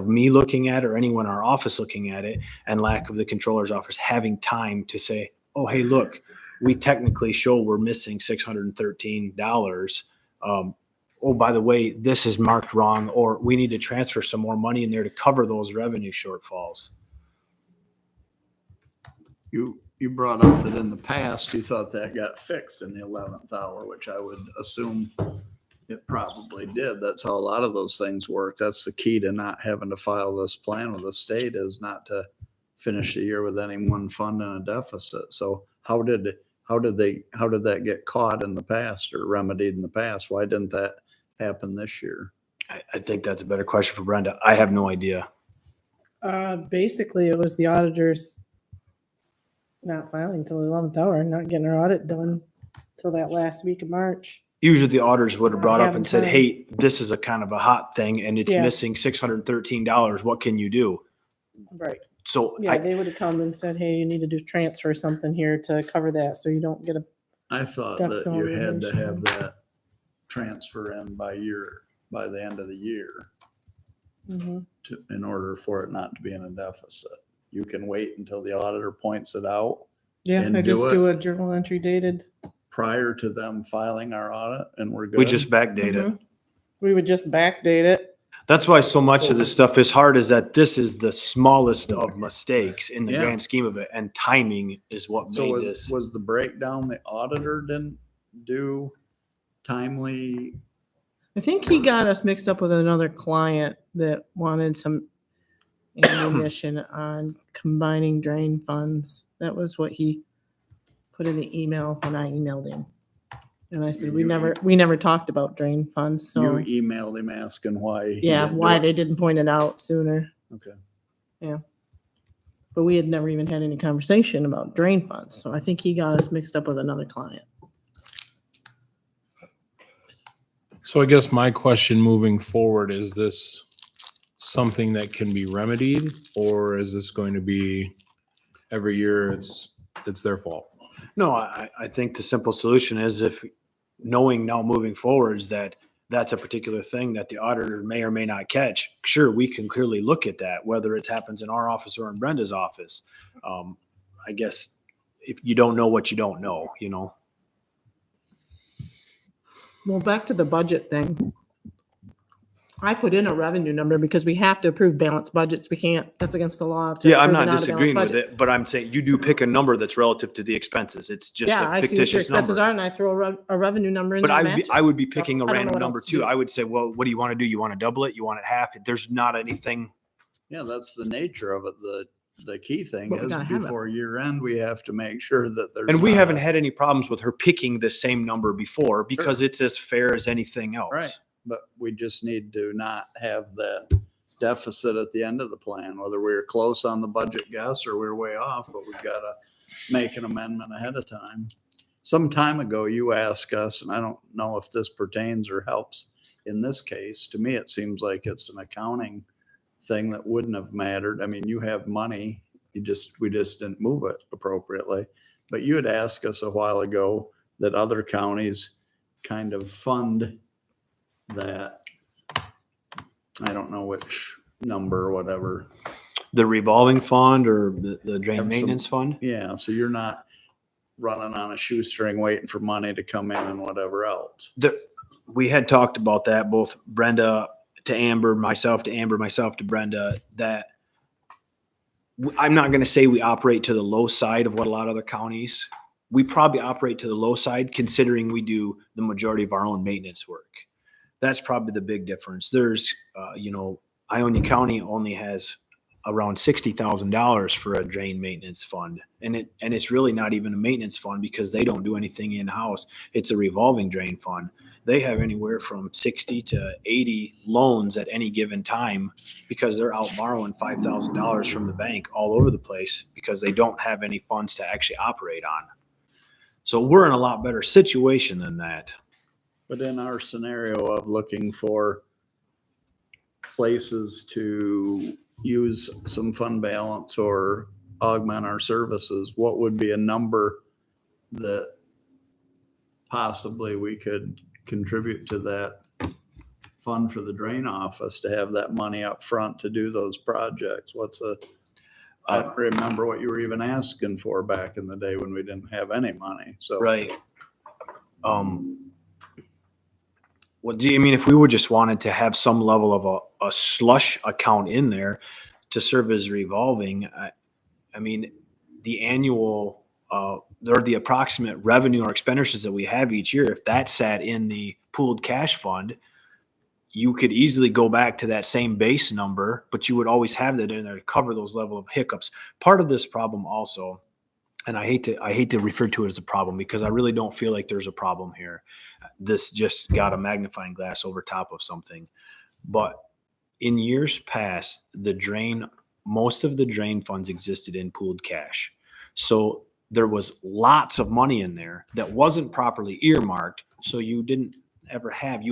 J: me looking at it or anyone in our office looking at it, and lack of the controller's office having time to say, oh, hey, look, we technically show we're missing $613. Oh, by the way, this is marked wrong, or we need to transfer some more money in there to cover those revenue shortfalls.
B: You brought up that in the past, you thought that got fixed in the 11th hour, which I would assume it probably did. That's how a lot of those things work. That's the key to not having to file this plan with the state, is not to finish the year with any one fund in a deficit. So how did that get caught in the past or remedied in the past? Why didn't that happen this year?
J: I think that's a better question for Brenda. I have no idea.
G: Basically, it was the auditors not filing till the 11th hour, not getting our audit done till that last week of March.
J: Usually the auditors would have brought up and said,
G: time.
J: hey, this is a kind of a hot thing and it's
G: Yeah.
J: missing $613. What can you do?
G: Right.
J: So
G: Yeah, they would have come and said, hey, you need to do transfer something here to cover that, so you don't get a.
B: I thought
G: Deficit
B: that you had to
G: elimination.
B: have that transfer in by the end of the year in order for it not to be in a deficit. You can wait until the auditor points it out
G: Yeah,
B: And
G: I just
B: do
G: do
B: it.
G: a journal entry dated.
B: prior to them filing our audit, and we're good.
J: we just backdate it.
G: We would just backdate it.
J: That's why so much of this stuff is hard, is that this is the smallest of mistakes in the
B: Yeah.
J: grand scheme of it. And timing is what
B: So
J: made this.
B: was the breakdown the auditor didn't do timely?
G: I think he got us mixed up with another client that wanted some ammunition on combining drain funds. That was what he put in the email when I emailed him. And I said, we never talked about drain funds, so
B: You emailed him asking why. he
G: yeah,
B: didn't do
G: why
B: it.
G: they didn't point it out sooner.
B: Okay.
G: But but we had never even had any conversation about drain funds. So I think he got us mixed up with another client.
F: So I guess my question moving forward, is this something that can be remedied, or is this going to be every year it's their fault?
O: No, I think the simple solution is, if knowing now moving forwards that that's a particular thing that the auditor may or may not catch, sure, we can clearly look at that, whether it happens in our office or in Brenda's office. I guess if you don't know what you don't know, you know.
G: Well, back to the budget thing. I put in a revenue number because we have to approve balanced budgets. We can't, that's against the law. to
O: Yeah, I'm
G: approve
O: not
G: a balanced
O: disagreeing with
G: budget.
O: it, but I'm saying you do pick a number that's relative to the expenses. It's just
G: Yeah,
O: a
G: I see what your
O: fictitious
G: expenses
O: number.
G: are and I throw a revenue number in
O: But
G: there.
O: I
G: to
O: would be,
G: match
O: I
G: it.
O: would be picking a
G: I don't know
O: random
G: what
O: number
G: else to
O: too.
G: do.
O: I would say, well, what do you want to do? You want to double it? You want it half? There's not anything.
B: Yeah, that's the nature of it. The key thing
G: But we
B: is
G: gotta have it.
B: before year end, we have to make sure that there's.
O: And we
B: not
O: haven't
B: a-
O: had any problems with her picking the same number before because it's as fair as anything else.
B: Right, but we just need to not have that deficit at the end of the plan, whether we're close on the budget guess or we're way off, but we've got to make an amendment ahead of time. Some time ago, you asked us, and I don't know if this pertains or helps in this case. To me, it seems like it's an accounting thing that wouldn't have mattered. I mean, you have money, we just didn't move it appropriately. But you had asked us a while ago that other counties kind of fund that. I don't know which number or whatever.
O: The revolving fund or the drain
B: Have some-
O: maintenance fund?
B: Yeah, so you're not running on a shoestring waiting for money to come in and whatever else.
O: We had talked about that, both Brenda to Amber, myself to Brenda, that I'm not going to say we operate to the low side of what a lot of other counties. We probably operate to the low side considering we do the majority of our own maintenance work. That's probably the big difference. There's, Ionia County only has around $60,000 for a drain maintenance fund. And it's really not even a maintenance fund because they don't do anything in-house. It's a revolving drain fund. They have anywhere from 60 to 80 loans at any given time because they're out borrowing $5,000 from the bank all over the place because they don't have any funds to actually operate on. So we're in a lot better situation than that.
B: But in our scenario of looking for places to use some fund balance or augment our services, what would be a number that possibly we could contribute to that fund for the drain office to have that money up front to do those projects? I don't remember what you were even asking for back in the day when we didn't have any money. So.
O: Right. Well, if we would just wanted to have some level of a slush account in there to serve as revolving, the annual or the approximate revenue or expenditures that we have each year, if that sat in the pooled cash fund, you could easily go back to that same base number, but you would always have that in there to cover those level of hiccups. Part of this problem also, and I hate to refer to it as a problem because I really don't feel like there's a problem here. This just got a magnifying glass over top of something. But in years past, most of the drain funds existed in pooled cash. So there was lots of money in there that wasn't properly earmarked. So you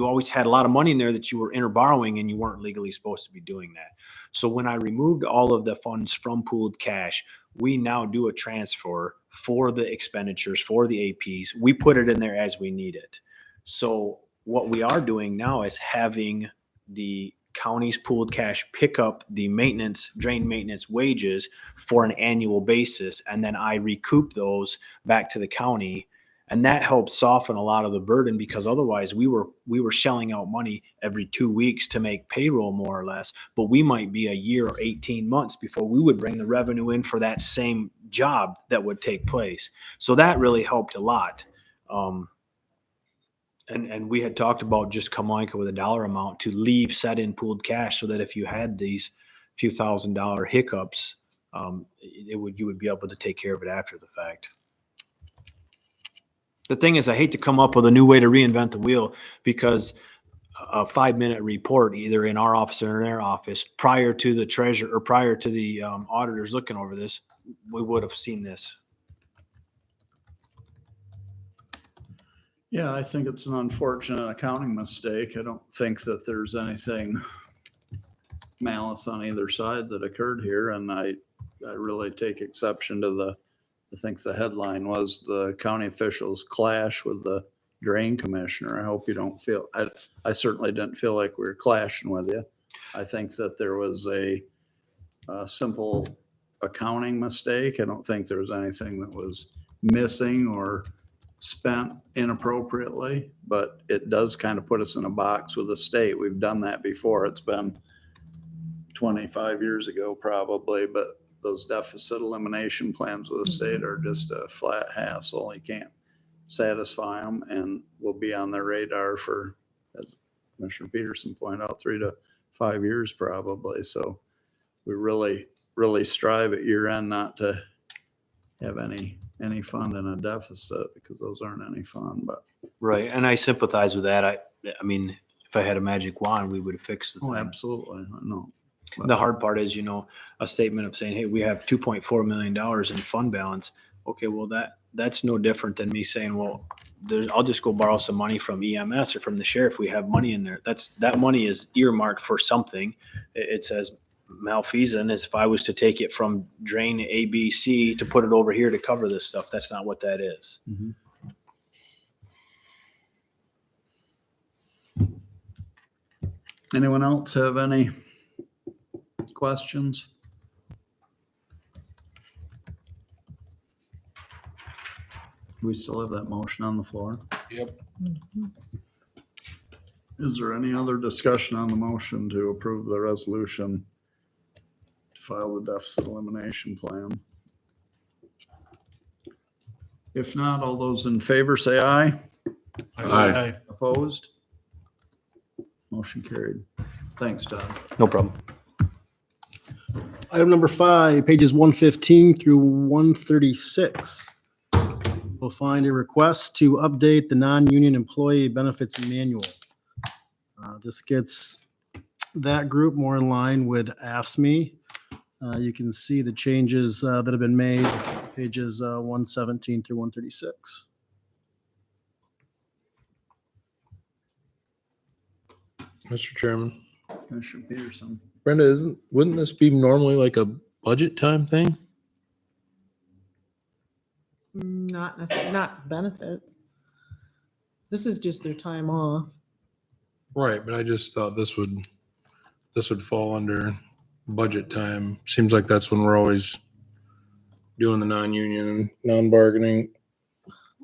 O: always had a lot of money in there that you were interborrowing and you weren't legally supposed to be doing that. So when I removed all of the funds from pooled cash, we now do a transfer for the expenditures, for the APs. We put it in there as we need it. So what we are doing now is having the county's pooled cash pick up the drain maintenance wages for an annual basis. And then I recoup those back to the county. And that helps soften a lot of the burden because otherwise we were shelling out money every 2 weeks to make payroll more or less, but we might be a year or 18 months before we would bring the revenue in for that same job that would take place. So that really helped a lot. And we had talked about just Kamoika with a dollar amount to leave set in pooled cash so that if you had these few $1,000 hiccups, you would be able to take care of it after the fact. The thing is, I hate to come up with a new way to reinvent the wheel because a 5-minute report either in our office or in their office prior to the treasurer or prior to the auditors looking over this, we would have seen this.
B: Yeah, I think it's an unfortunate accounting mistake. I don't think that there's anything malice on either side that occurred here, and I really take exception to I think the headline was the county officials clash with the drain commissioner. I hope you don't feel, I certainly didn't feel like we were clashing with you. I think that there was a simple accounting mistake. I don't think there was anything that was missing or spent inappropriately, but it does kind of put us in a box with the state. We've done that before. It's been 25 years ago probably, but those deficit elimination plans with the state are just a flat hassle. You can't satisfy them, and will be on their radar for, as Commissioner Peterson pointed out, 3 to 5 years probably. So we really strive at year end not to have any fund in a deficit, because those aren't any fun. But
O: Right. And I sympathize with that. I mean, if I had a magic wand, we would have fixed the
B: oh,
O: thing.
B: absolutely, I know.
O: The hard part is, a statement of saying, hey, we have $2.4 million in fund balance. Okay, well, that's no different than me saying, well, I'll just go borrow some money from EMS or from the sheriff. We have money in there. That money is earmarked for something. It says malfeasance as if I was to take it from drain ABC to put it over here to cover this stuff. That's not what that is.
B: Mhm. Anyone else have any questions? We still have that motion on the floor.
F: Yep.
B: Is there any other discussion on the motion to approve the resolution to file the deficit elimination plan? If not, all those in favor say aye.
H: Aye.
B: Opposed? Motion carried. Thanks, Todd.
O: No problem.
J: Item number 5, pages 115 through 136. We'll find a request to update the non-union employee benefits manual. This gets that group more in line with AFSMI. You can see the changes that have been made, pages 117 through 136.
F: Mr. Chairman.
B: Commissioner Peterson.
F: Brenda, wouldn't this be normally like a budget time thing?
G: Not necessarily, not benefits. This is just their time off.
F: Right, but I just thought this would fall under budget time. Seems like that's when we're always doing the non-union and non-bargaining.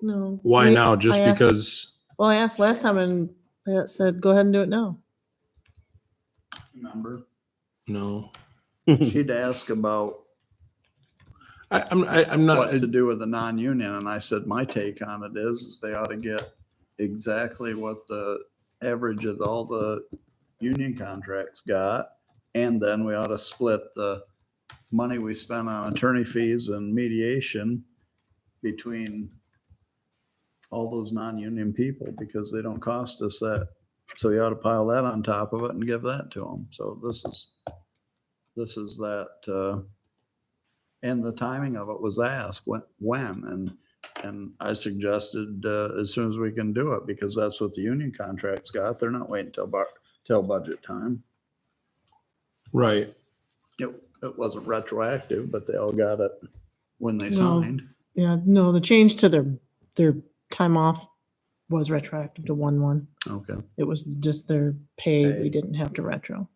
G: No.
F: Why now? Just
G: I asked-
F: because?
G: Well, I asked last time and Pat said, go ahead and do it now.
B: Remember?
F: No.
B: She'd ask about
F: I'm not.
B: what to do with the non-union, and I said, my take on it is they ought to get exactly what the average of all the union contracts got, and then we ought to split the money we spend on attorney fees and mediation between all those non-union people, because they don't cost us that. So you ought to pile that on top of it and give that to them. So this is that, and the timing of it was asked when, and I suggested as soon as we can do it, because that's what the union contracts got. They're not waiting till budget time.
F: Right.
B: It wasn't retroactive, but they all got it when they
G: No.
B: signed.
G: Yeah, no, the change to their time off was retroactive to 1/1.
B: Okay.
G: It was just their pay.
B: Pay.
G: We didn't have to retro.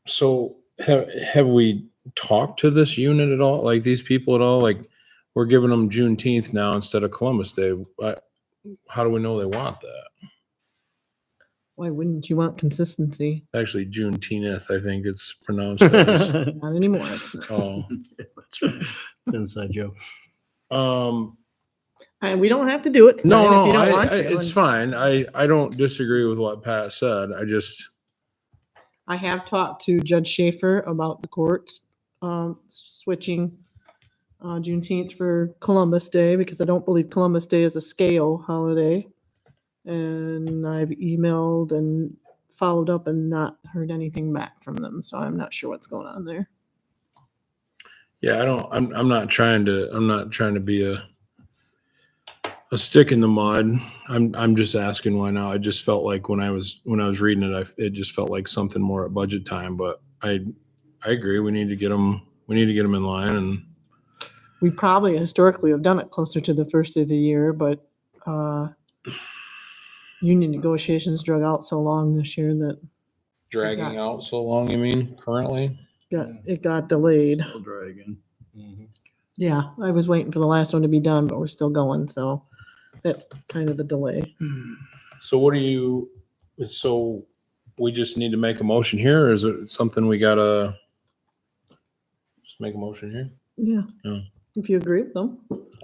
F: So have we talked to this unit at all? Like these people at all? Like we're giving them Juneteenth now instead of Columbus Day. How do we know they want that?
G: Why wouldn't you want consistency?
F: Actually, Juneteenth, I think it's pronounced as.
G: Not anymore. It's not.
F: Oh.
B: That's right.
J: Inside joke.
G: And we don't have to do it tonight
F: No,
G: if you don't
F: no,
G: want to.
F: it's
G: And
F: fine. I don't disagree with what Pat said.
G: I have talked to Judge Schaefer about the courts switching Juneteenth for Columbus Day, because I don't believe Columbus Day is a scale holiday. And I've emailed and followed up and not heard anything back from them, so I'm not sure what's going on there.
F: Yeah, I'm not trying to be a stick in the mud. I'm just asking why now. I just felt like when I was reading it, it just felt like something more at budget time, but I agree. We need to get them in line, and
G: We probably historically have done it closer to the first of the year, but union negotiations drug out so long this year that
F: dragging out so long, you mean, currently?
G: it got delayed.
B: Still dragging.
G: Yeah, I was waiting for the last one to be done, but we're still going, so that's kind of the delay.
F: So so we just need to make a motion here, or is it something we gotta just make a motion here?
G: Yeah.
F: Yeah.
G: If you agree with them.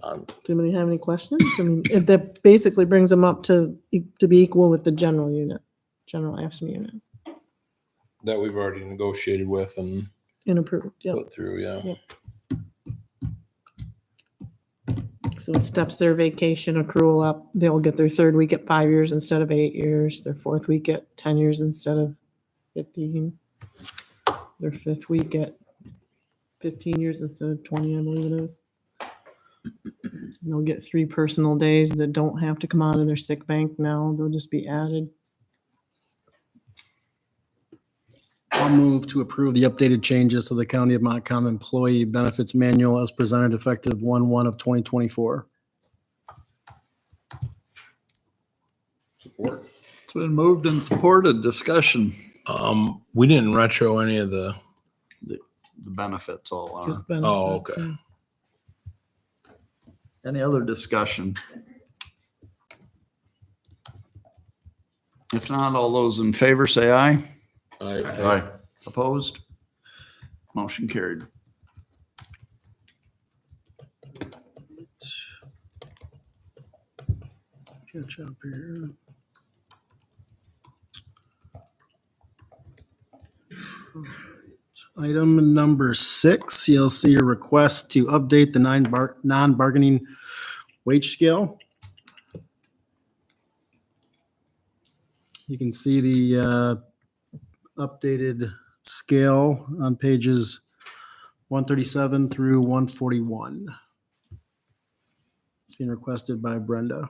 F: Um,
G: Does anybody have any questions? I mean, that basically brings them up to be equal with the general AFSCME unit
F: That we've already negotiated with and
G: and approved, yeah.
F: put through, yeah.
G: Yep. So it steps their vacation accrual up. They'll get their third week at 5 years instead of 8 years, their fourth week at 10 years instead of 15, their fifth week at 15 years instead of 20, I believe it is. And they'll get 3 personal days that don't have to come out of their sick bank now. They'll just be added.
J: I'll move to approve the updated changes to the County of Montcalm Employee Benefits Manual as presented effective 1/1 of 2024.
F: Support.
B: It's been moved and supported. Discussion.
F: We didn't retro any of the.
B: The benefits all are.
G: Just
F: Oh,
G: benefits,
F: okay.
G: yeah.
B: Any other discussion? If not, all those in favor say aye.
F: Aye.
B: Opposed? Motion carried.
J: Catch up here. Item number 6, you'll see a request to update the non-bargaining wage scale. You can see the updated scale on pages 137 through 141. It's being requested by Brenda.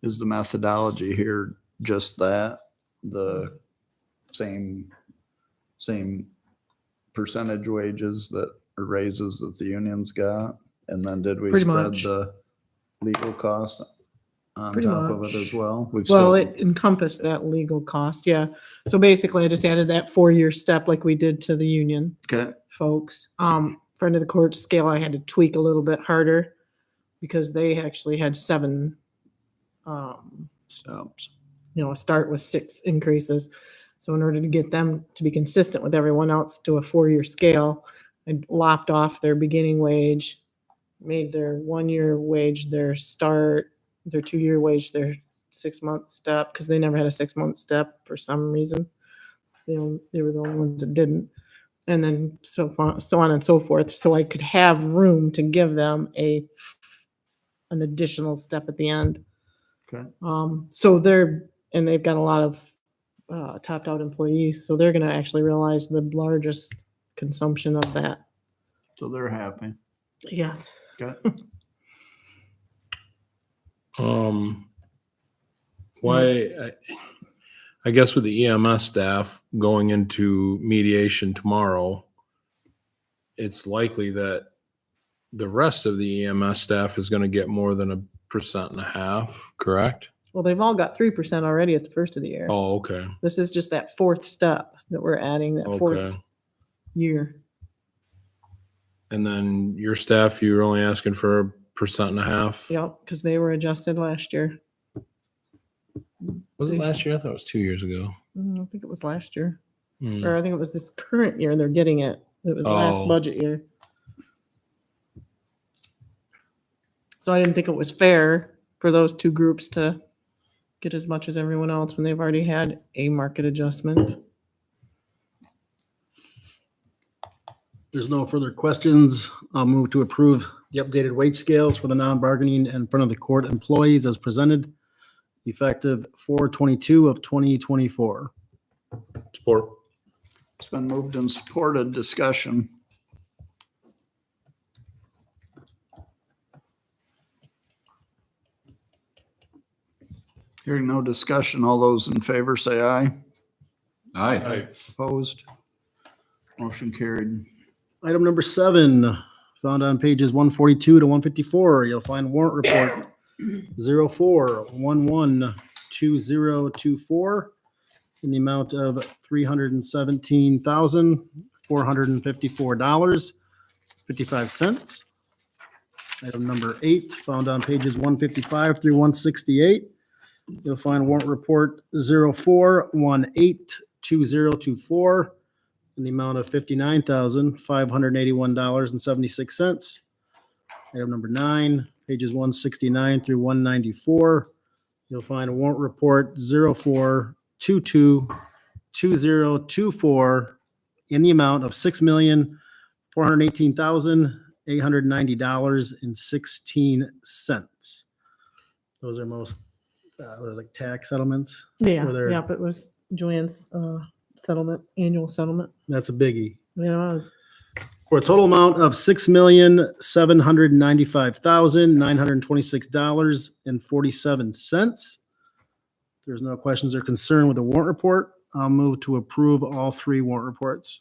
B: Is the methodology here just that? The same percentage wages that or raises that the unions got? And then did we
G: Pretty
B: spread
G: much.
B: the legal cost on
G: Pretty
B: top of
G: much.
B: it as well? We've
G: Well,
B: still-
G: it encompassed that legal cost, yeah. So basically, I just added that 4-year step like we did to the union
B: Okay,
G: folks. Friend of the court scale, I had to tweak a little bit harder because they actually had 7,
B: stops.
G: start with 6 increases. So in order to get them to be consistent with everyone else to a 4-year scale, I lopped off their beginning wage, made their 1-year wage their start, their 2-year wage their 6-month step, because they never had a 6-month step for some reason. They were the only ones that didn't. And then so on and so forth. So I could have room to give them an additional step at the end.
B: Okay.
G: So they've got a lot of topped out employees, so they're going to actually realize the largest consumption of that.
B: So they're happy.
G: Yeah.
B: Okay.
F: I guess with the EMS staff going into mediation tomorrow, it's likely that the rest of the EMS staff is going to get more than 1.5%, correct?
G: Well, they've all got 3% already at the first of the year.
F: Oh, okay.
G: This is just that 4th step that we're adding, that 4th
F: Okay.
G: year.
F: And then your staff, you're only asking for 1.5%?
G: Yep, because they were adjusted last year.
F: Was it last year? I thought it was 2 years ago.
G: I think it was last year.
F: Hmm.
G: Or I think it was this current year they're getting it. It was last
F: Oh.
G: budget year. So I didn't think it was fair for those 2 groups to get as much as everyone else when they've already had a market adjustment.
J: There's no further questions. I'll move to approve the updated wage scales for the non-bargaining and front of the court employees as presented effective 4/22 of 2024.
F: Support.
B: It's been moved and supported. Discussion. Hearing no discussion, all those in favor say aye.
H: Aye.
B: Opposed? Motion carried.
J: Item number 7, found on pages 142 to 154. You'll find warrant report 04112024 in the amount of $317,454.55. Item number 8, found on pages 155 through 168. You'll find warrant report 04182024 in the amount of $59,581.76. Item number 9, pages 169 through 194. You'll find a warrant report 04222024 in the amount of $6,418,890.16. Those are most, what are like tax settlements?
G: Yeah,
J: Were there-
G: yep, it was Joanne's settlement, annual settlement.
J: That's a biggie.
G: Yeah, it was.
J: For a total amount of $6,795,926.47. There's no questions or concern with the warrant report. I'll move to approve all 3 warrant reports.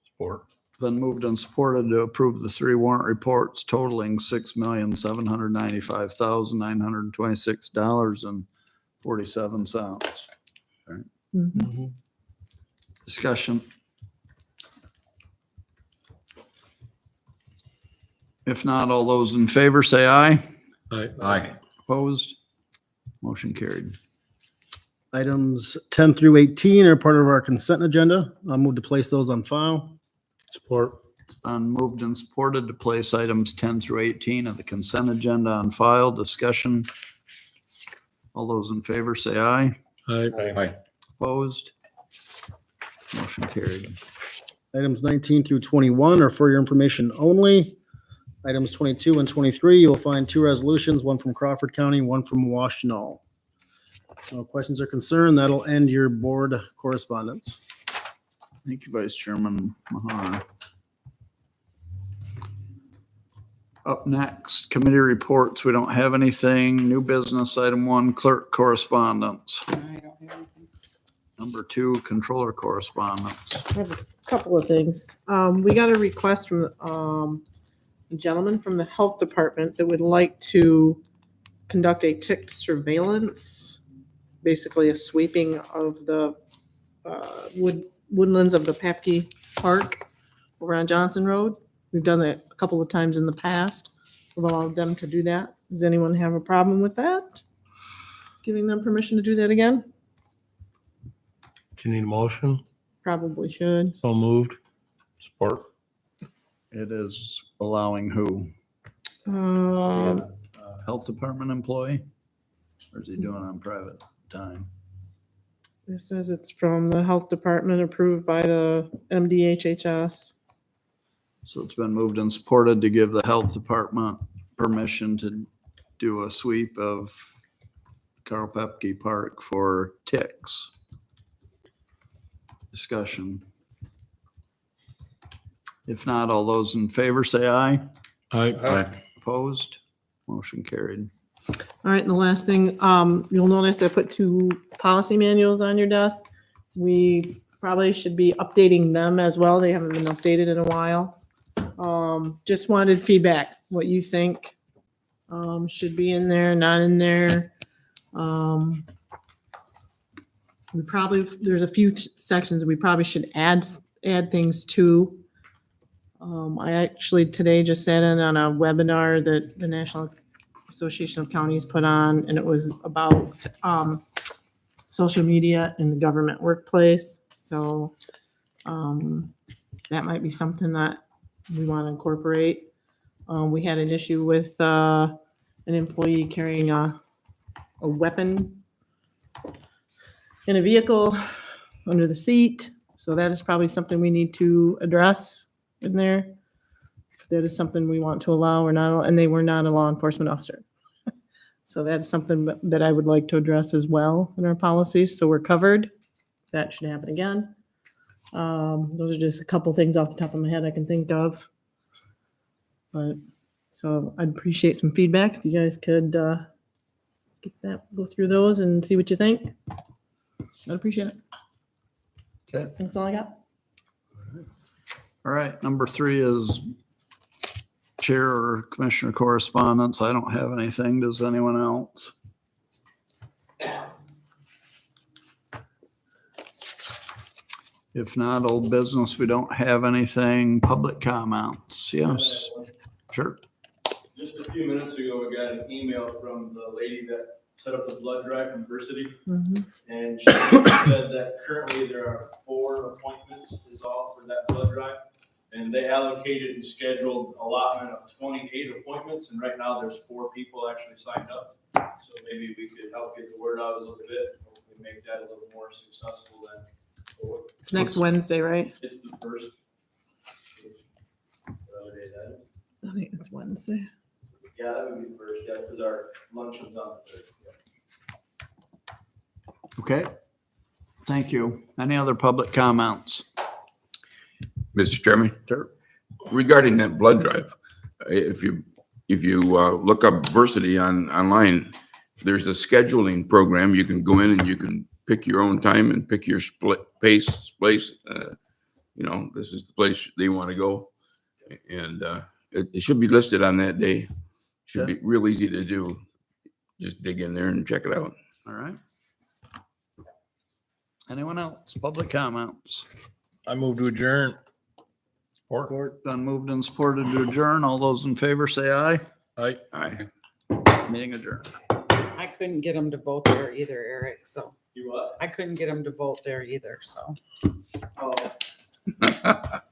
F: Support.
B: Been moved and supported to approve the 3 warrant reports totaling $6,795,926.47.
G: Mhm.
B: Discussion. If not, all those in favor say aye.
H: Aye.
B: Opposed? Motion carried.
J: Items 10 through 18 are part of our consent agenda. I'll move to place those on file.
F: Support.
B: Moved and supported to place items 10 through 18 of the consent agenda on file. Discussion. All those in favor say aye.
H: Aye.
B: Opposed? Motion carried.
J: Items 19 through 21 are for your information only. Items 22 and 23, you'll find 2 resolutions, one from Crawford County, one from Washtenaw. No questions or concern. That'll end your board correspondence.
B: Thank you, Vice Chairman Mahar. Up next, committee reports. We don't have anything. New business, item 1, clerk correspondence.
L: I don't have anything.
B: Number 2, controller correspondence.
G: I have a couple of things. We got a request from a gentleman from the health department that would like to conduct a tick surveillance, basically a sweeping of the woodlands of the Papke Park over on Johnson Road. We've done that a couple of times in the past. We've allowed them to do that. Does anyone have a problem with that? Giving them permission to do that again?
F: Do you need a motion?
G: Probably should.
F: So moved. Support.
B: It is allowing who? Health department employee? Or is he doing it on private time?
G: This says it's from the health department, approved by the MDHHS.
B: So it's been moved and supported to give the health department permission to do a sweep of Carl Pepke Park for ticks. Discussion. If not, all those in favor say aye.
F: Aye.
B: Opposed? Motion carried.
G: All right, and the last thing, you'll notice I put 2 policy manuals on your desk. We probably should be updating them as well. They haven't been updated in a while. Just wanted feedback, what you think should be in there, not in there. There's a few sections we probably should add things to. I actually today just sat in on a webinar that the National Association of Counties put on, and it was about social media in the government workplace. So that might be something that we want to incorporate. We had an issue with an employee carrying a weapon in a vehicle under the seat. So that is probably something we need to address in there. That is something we want to allow or not, and they were not a law enforcement officer. So that's something that I would like to address as well in our policies. So we're covered. That should happen again. Those are just a couple things off the top of my head I can think of. But so I'd appreciate some feedback if you guys could get that, go through those and see what you think. I'd appreciate it.
B: Okay.
G: That's all I got.
B: All right, number 3 is chair or commissioner correspondence. I don't have anything. Does anyone else? If not, old business, we don't have anything. Public comments. Yes, sure.
P: Just a few minutes ago, I got an email from the lady that set up the blood drive from Versity. And she said that currently there are 4 appointments is all for that blood drive. And they allocated and scheduled allotment of 28 appointments. And right now there's 4 people actually signed up. So maybe we could help get the word out a little bit. Hopefully make that a little more successful than before.
G: It's next Wednesday, right?
P: It's the first. What other day that is?
G: I think it's Wednesday.
P: Yeah, that would be the first, yeah, because our luncheon's on the third. Yeah.
B: Okay. Thank you. Any other public comments?
N: Mr. Chairman?
B: Sure.
N: Regarding that blood drive, if you look up Versity online, there's a scheduling program. You can go in and you can pick your own time and pick your place. This is the place they want to go. And it should be listed on that day. Should be real easy to do. Just dig in there and check it out.
B: All right. Anyone else? Public comments?
F: I move to adjourn.
B: Support. Done moved and supported to adjourn. All those in favor say aye.
F: Aye.
N: Aye.
B: Meeting adjourned.
L: I couldn't get them to vote there either, Eric, so.
P: You what?
L: I couldn't get them to vote there either, so.
P: Oh.